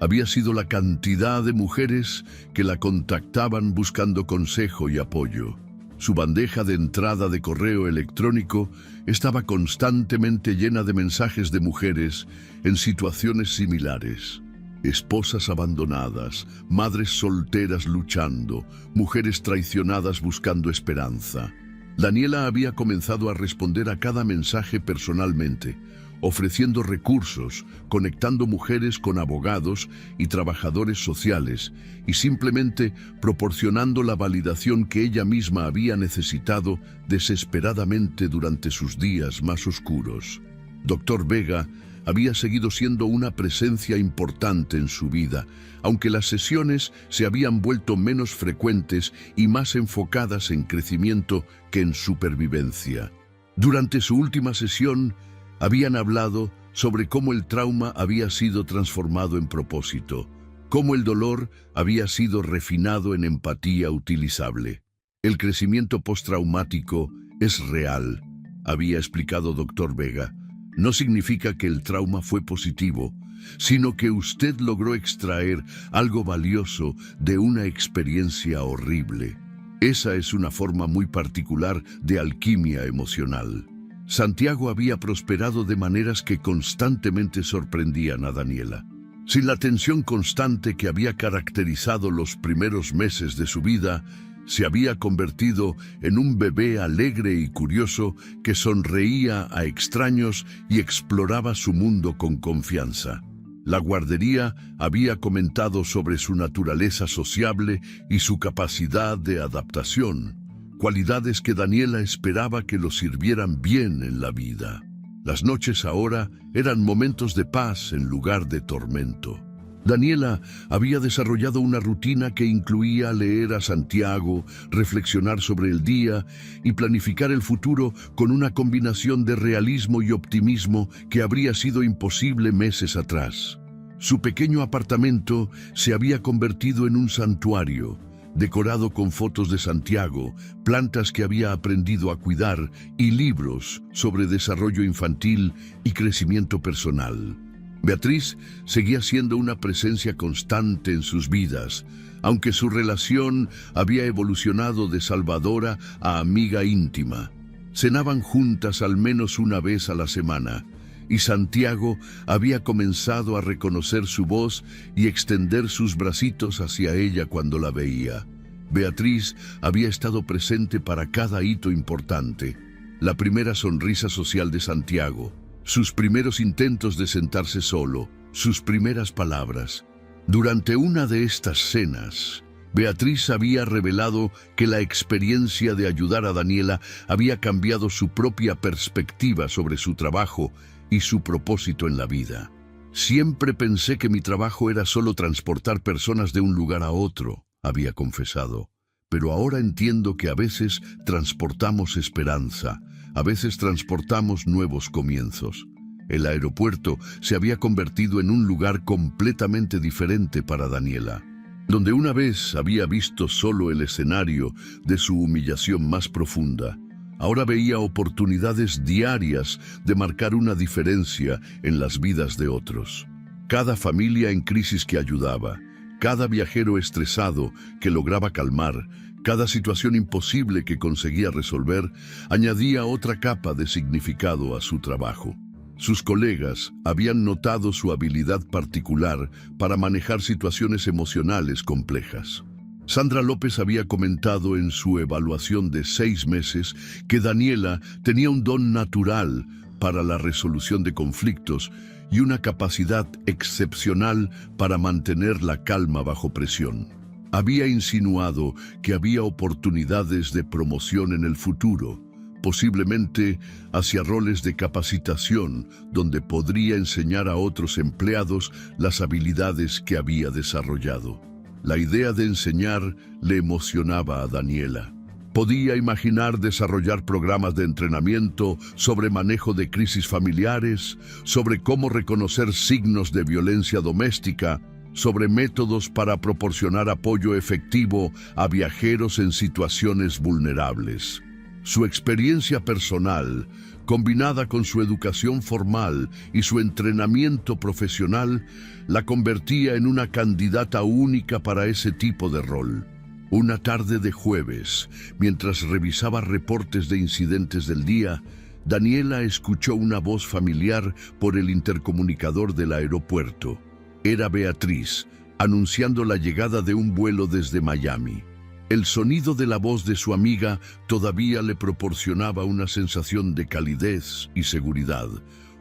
había sido la cantidad de mujeres que la contactaban buscando consejo y apoyo. Su bandeja de entrada de correo electrónico estaba constantemente llena de mensajes de mujeres en situaciones similares. Esposas abandonadas, madres solteras luchando, mujeres traicionadas buscando esperanza. Daniela había comenzado a responder a cada mensaje personalmente, ofreciendo recursos, conectando mujeres con abogados y trabajadores sociales y simplemente proporcionando la validación que ella misma había necesitado desesperadamente durante sus días más oscuros. Dr. Vega había seguido siendo una presencia importante en su vida, aunque las sesiones se habían vuelto menos frecuentes y más enfocadas en crecimiento que en supervivencia. Durante su última sesión, habían hablado sobre cómo el trauma había sido transformado en propósito, cómo el dolor había sido refinado en empatía utilizable. El crecimiento postraumático es real, había explicado Dr. Vega. No significa que el trauma fue positivo, sino que usted logró extraer algo valioso de una experiencia horrible. Esa es una forma muy particular de alquimia emocional. Santiago había prosperado de maneras que constantemente sorprendían a Daniela. Sin la tensión constante que había caracterizado los primeros meses de su vida, se había convertido en un bebé alegre y curioso que sonreía a extraños y exploraba su mundo con confianza. La guardería había comentado sobre su naturaleza sociable y su capacidad de adaptación, cualidades que Daniela esperaba que lo sirvieran bien en la vida. Las noches ahora eran momentos de paz en lugar de tormento. Daniela había desarrollado una rutina que incluía leer a Santiago, reflexionar sobre el día y planificar el futuro con una combinación de realismo y optimismo que habría sido imposible meses atrás. Su pequeño apartamento se había convertido en un santuario, decorado con fotos de Santiago, plantas que había aprendido a cuidar y libros sobre desarrollo infantil y crecimiento personal. Beatriz seguía siendo una presencia constante en sus vidas, aunque su relación había evolucionado de salvadora a amiga íntima. Cenaban juntas al menos una vez a la semana, y Santiago había comenzado a reconocer su voz y extender sus bracitos hacia ella cuando la veía. Beatriz había estado presente para cada hito importante: la primera sonrisa social de Santiago, sus primeros intentos de sentarse solo, sus primeras palabras. Durante una de estas cenas, Beatriz había revelado que la experiencia de ayudar a Daniela había cambiado su propia perspectiva sobre su trabajo y su propósito en la vida. «Siempre pensé que mi trabajo era solo transportar personas de un lugar a otro», había confesado. «Pero ahora entiendo que a veces transportamos esperanza, a veces transportamos nuevos comienzos». El aeropuerto se había convertido en un lugar completamente diferente para Daniela. Donde una vez había visto solo el escenario de su humillación más profunda, ahora veía oportunidades diarias de marcar una diferencia en las vidas de otros. Cada familia en crisis que ayudaba, cada viajero estresado que lograba calmar, cada situación imposible que conseguía resolver, añadía otra capa de significado a su trabajo. Sus colegas habían notado su habilidad particular para manejar situaciones emocionales complejas. Sandra López había comentado en su evaluación de 6 meses que Daniela tenía un don natural para la resolución de conflictos y una capacidad excepcional para mantener la calma bajo presión. Había insinuado que había oportunidades de promoción en el futuro, posiblemente hacia roles de capacitación, donde podría enseñar a otros empleados las habilidades que había desarrollado. La idea de enseñar le emocionaba a Daniela. Podía imaginar desarrollar programas de entrenamiento sobre manejo de crisis familiares, sobre cómo reconocer signos de violencia doméstica, sobre métodos para proporcionar apoyo efectivo a viajeros en situaciones vulnerables. Su experiencia personal, combinada con su educación formal y su entrenamiento profesional, la convertía en una candidata única para ese tipo de rol. Una tarde de jueves, mientras revisaba reportes de incidentes del día, Daniela escuchó una voz familiar por el intercomunicador del aeropuerto. Era Beatriz, anunciando la llegada de un vuelo desde Miami. El sonido de la voz de su amiga todavía le proporcionaba una sensación de calidez y seguridad,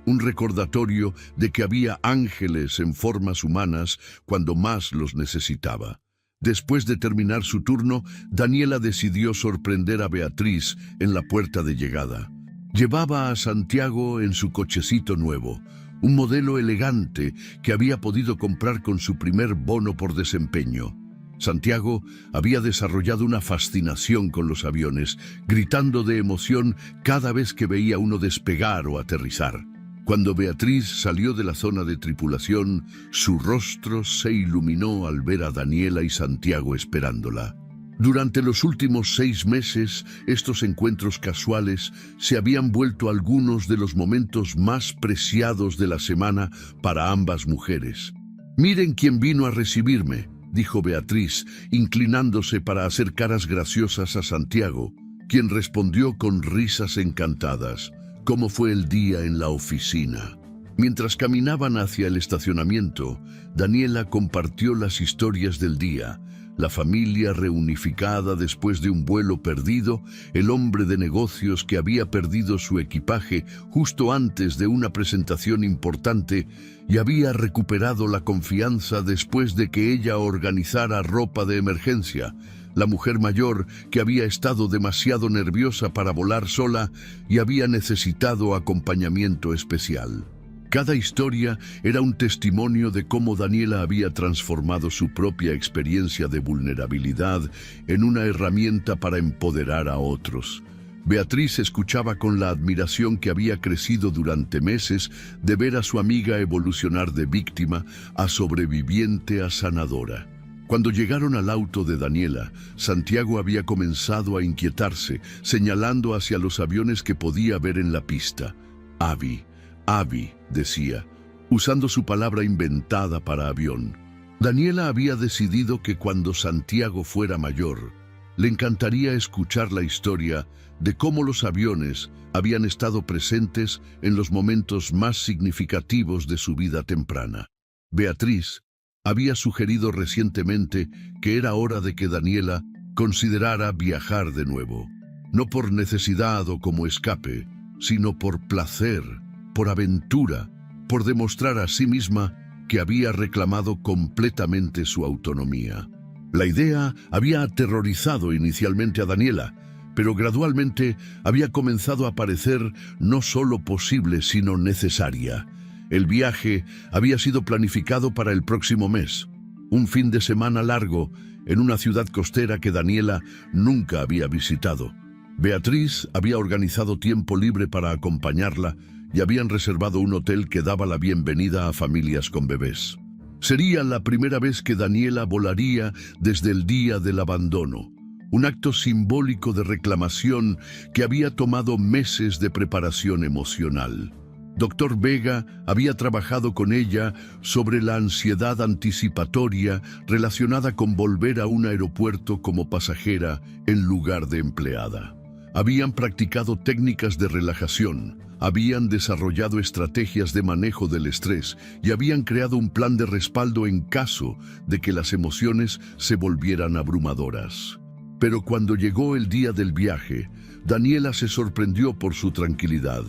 un recordatorio de que había ángeles en formas humanas cuando más los necesitaba. Después de terminar su turno, Daniela decidió sorprender a Beatriz en la puerta de llegada. Llevaba a Santiago en su cochecito nuevo, un modelo elegante que había podido comprar con su primer bono por desempeño. Santiago había desarrollado una fascinación con los aviones, gritando de emoción cada vez que veía uno despegar o aterrizar. Cuando Beatriz salió de la zona de tripulación, su rostro se iluminó al ver a Daniela y Santiago esperándola. Durante los últimos 6 meses, estos encuentros casuales se habían vuelto algunos de los momentos más preciados de la semana para ambas mujeres. «Miren quién vino a recibirme», dijo Beatriz, inclinándose para hacer caras graciosas a Santiago, quien respondió con risas encantadas. «¿Cómo fue el día en la oficina?». Mientras caminaban hacia el estacionamiento, Daniela compartió las historias del día: la familia reunificada después de un vuelo perdido, el hombre de negocios que había perdido su equipaje justo antes de una presentación importante y había recuperado la confianza después de que ella organizara ropa de emergencia, la mujer mayor que había estado demasiado nerviosa para volar sola y había necesitado acompañamiento especial. Cada historia era un testimonio de cómo Daniela había transformado su propia experiencia de vulnerabilidad en una herramienta para empoderar a otros. Beatriz escuchaba con la admiración que había crecido durante meses de ver a su amiga evolucionar de víctima a sobreviviente a sanadora. Cuando llegaron al auto de Daniela, Santiago había comenzado a inquietarse, señalando hacia los aviones que podía ver en la pista. Avi, decía, usando su palabra inventada para avión. Daniela había decidido que cuando Santiago fuera mayor, Le encantaría escuchar la historia de cómo los aviones habían estado presentes en los momentos más significativos de su vida temprana. Beatriz había sugerido recientemente que era hora de que Daniela considerara viajar de nuevo, no por necesidad o como escape, sino por placer, por aventura, por demostrar a sí misma que había reclamado completamente su autonomía. La idea había aterrorizado inicialmente a Daniela, pero gradualmente había comenzado a parecer no solo posible, sino necesaria. El viaje había sido planificado para el próximo mes, un fin de semana largo en una ciudad costera que Daniela nunca había visitado. Beatriz había organizado tiempo libre para acompañarla y habían reservado un hotel que daba la bienvenida a familias con bebés. Sería la primera vez que Daniela volaría desde el día del abandono, un acto simbólico de reclamación que había tomado meses de preparación emocional. Dr. Vega había trabajado con ella sobre la ansiedad anticipatoria relacionada con volver a un aeropuerto como pasajera en lugar de empleada. Habían practicado técnicas de relajación, habían desarrollado estrategias de manejo del estrés y habían creado un plan de respaldo en caso de que las emociones se volvieran abrumadoras. Pero cuando llegó el día del viaje, Daniela se sorprendió por su tranquilidad.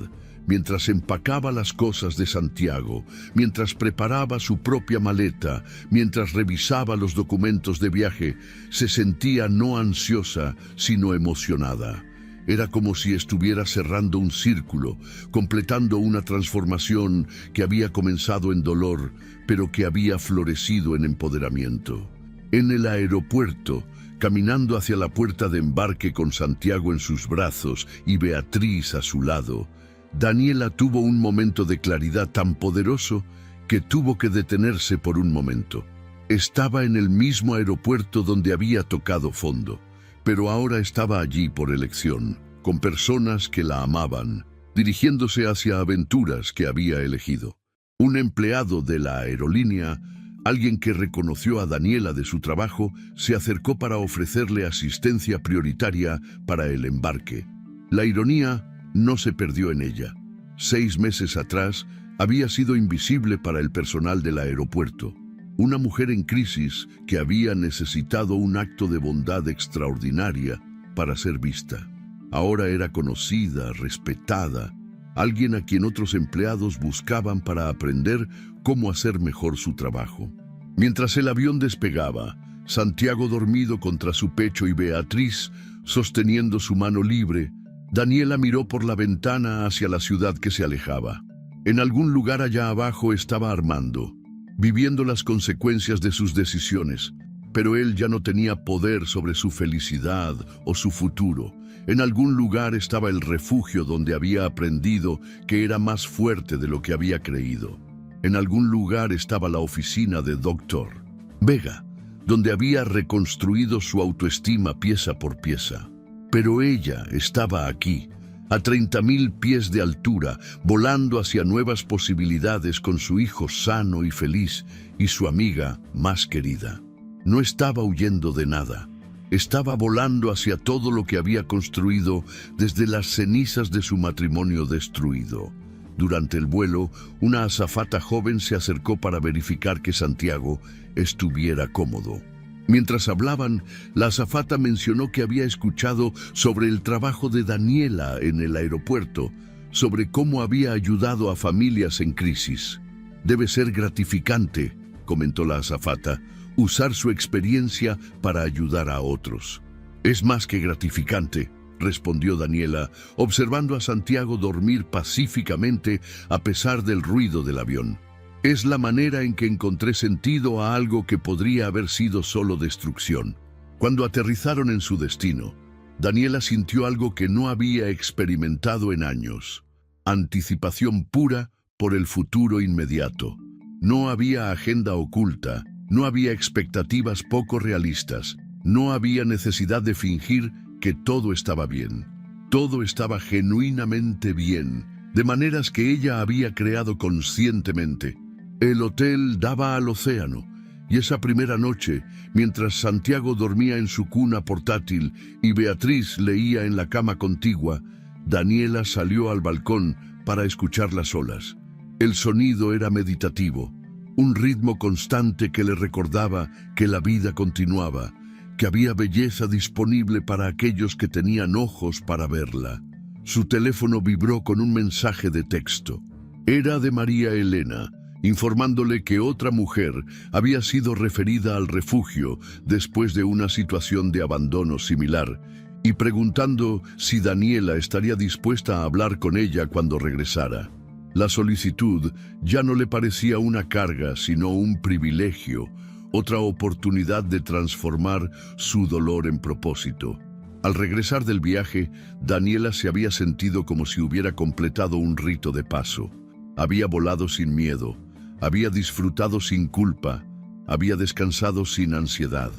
Mientras empacaba las cosas de Santiago, mientras preparaba su propia maleta, mientras revisaba los documentos de viaje, se sentía no ansiosa, sino emocionada. Era como si estuviera cerrando un círculo, completando una transformación que había comenzado en dolor, pero que había florecido en empoderamiento. En el aeropuerto, caminando hacia la puerta de embarque con Santiago en sus brazos y Beatriz a su lado, Daniela tuvo un momento de claridad tan poderoso que tuvo que detenerse por un momento. Estaba en el mismo aeropuerto donde había tocado fondo, pero ahora estaba allí por elección, con personas que la amaban, dirigiéndose hacia aventuras que había elegido. Un empleado de la aerolínea, alguien que reconoció a Daniela de su trabajo, se acercó para ofrecerle asistencia prioritaria para el embarque. La ironía no se perdió en ella. 6 meses atrás, había sido invisible para el personal del aeropuerto. Una mujer en crisis que había necesitado un acto de bondad extraordinaria para ser vista. Ahora era conocida, respetada, alguien a quien otros empleados buscaban para aprender cómo hacer mejor su trabajo. Mientras el avión despegaba, Santiago dormido contra su pecho y Beatriz sosteniendo su mano libre, Daniela miró por la ventana hacia la ciudad que se alejaba. En algún lugar allá abajo estaba Armando, viviendo las consecuencias de sus decisiones, pero él ya no tenía poder sobre su felicidad o su futuro. En algún lugar estaba el refugio donde había aprendido que era más fuerte de lo que había creído. En algún lugar estaba la oficina de Dr. Vega, donde había reconstruido su autoestima pieza por pieza. Pero ella estaba aquí, a 30.000 pies de altura, volando hacia nuevas posibilidades con su hijo sano y feliz y su amiga más querida. No estaba huyendo de nada. Estaba volando hacia todo lo que había construido desde las cenizas de su matrimonio destruido. Durante el vuelo, una azafata joven se acercó para verificar que Santiago estuviera cómodo. Mientras hablaban, la azafata mencionó que había escuchado sobre el trabajo de Daniela en el aeropuerto, sobre cómo había ayudado a familias en crisis. Debe ser gratificante, comentó la azafata, usar su experiencia para ayudar a otros. Es más que gratificante, respondió Daniela, observando a Santiago dormir pacíficamente a pesar del ruido del avión. Es la manera en que encontré sentido a algo que podría haber sido solo destrucción. Cuando aterrizaron en su destino, Daniela sintió algo que no había experimentado en años: anticipación pura por el futuro inmediato. No había agenda oculta, no había expectativas poco realistas, no había necesidad de fingir que todo estaba bien. Todo estaba genuinamente bien, de maneras que ella había creado conscientemente. El hotel daba al océano, Y esa primera noche, mientras Santiago dormía en su cuna portátil y Beatriz leía en la cama contigua, Daniela salió al balcón para escuchar las olas. El sonido era meditativo, un ritmo constante que le recordaba que la vida continuaba, que había belleza disponible para aquellos que tenían ojos para verla. Su teléfono vibró con un mensaje de texto. Era de María Elena, informándole que otra mujer había sido referida al refugio después de una situación de abandono similar, y preguntando si Daniela estaría dispuesta a hablar con ella cuando regresara. La solicitud ya no le parecía una carga, sino un privilegio, otra oportunidad de transformar su dolor en propósito. Al regresar del viaje, Daniela se había sentido como si hubiera completado un rito de paso. Había volado sin miedo, había disfrutado sin culpa, había descansado sin ansiedad.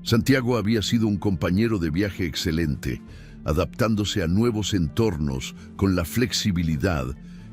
Santiago había sido un compañero de viaje excelente, adaptándose a nuevos entornos con la flexibilidad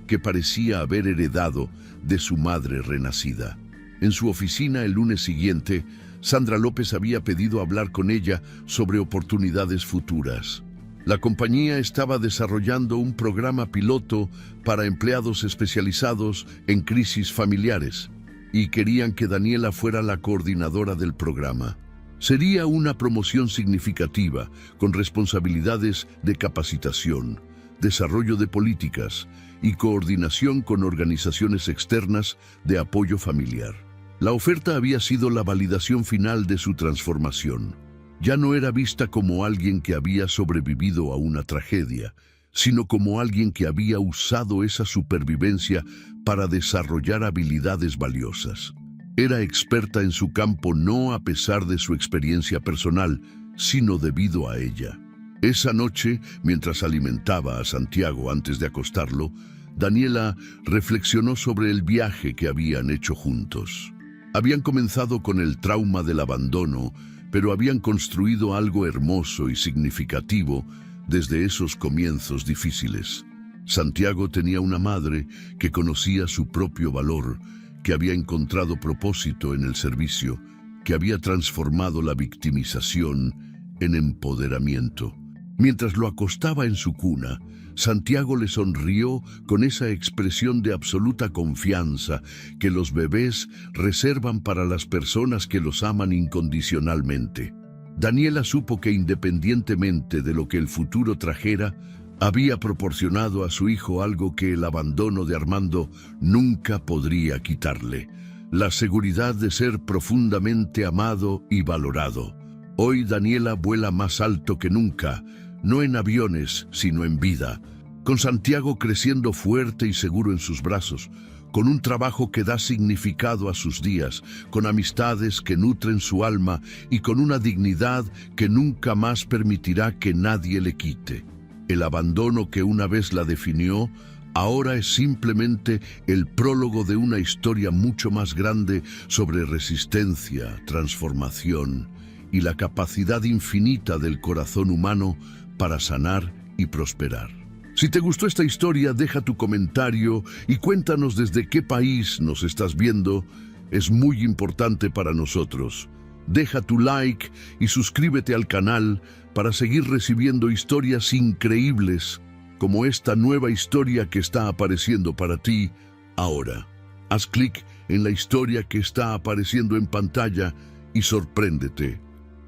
que parecía haber heredado de su madre renacida. En su oficina el lunes siguiente, Sandra López había pedido hablar con ella sobre oportunidades futuras. La compañía estaba desarrollando un programa piloto para empleados especializados en crisis familiares y querían que Daniela fuera la coordinadora del programa. Sería una promoción significativa, con responsabilidades de capacitación, desarrollo de políticas y coordinación con organizaciones externas de apoyo familiar. La oferta había sido la validación final de su transformación. Ya no era vista como alguien que había sobrevivido a una tragedia, sino como alguien que había usado esa supervivencia para desarrollar habilidades valiosas. Era experta en su campo no a pesar de su experiencia personal, sino debido a ella. Esa noche, mientras alimentaba a Santiago antes de acostarlo, Daniela reflexionó sobre el viaje que habían hecho juntos. Habían comenzado con el trauma del abandono, pero habían construido algo hermoso y significativo desde esos comienzos difíciles. Santiago tenía una madre que conocía su propio valor, que había encontrado propósito en el servicio, que había transformado la victimización en empoderamiento. Mientras lo acostaba en su cuna, Santiago le sonrió con esa expresión de absoluta confianza que los bebés reservan para las personas que los aman incondicionalmente. Daniela supo que independientemente de lo que el futuro trajera, había proporcionado a su hijo algo que el abandono de Armando nunca podría quitarle: la seguridad de ser profundamente amado y valorado. Hoy Daniela vuela más alto que nunca, no en aviones, sino en vida, con Santiago creciendo fuerte y seguro en sus brazos, con un trabajo que da significado a sus días, con amistades que nutren su alma y con una dignidad que nunca más permitirá que nadie le quite. El abandono que una vez la definió, ahora es simplemente el prólogo de una historia mucho más grande sobre resistencia, transformación y la capacidad infinita del corazón humano para sanar y prosperar. Si te gustó esta historia, deja tu comentario y cuéntanos desde qué país nos estás viendo. Es muy importante para nosotros. Deja tu like y suscríbete al canal para seguir recibiendo historias increíbles como esta nueva historia que está apareciendo para ti ahora. Haz clic en la historia que está apareciendo en pantalla y sorpréndete.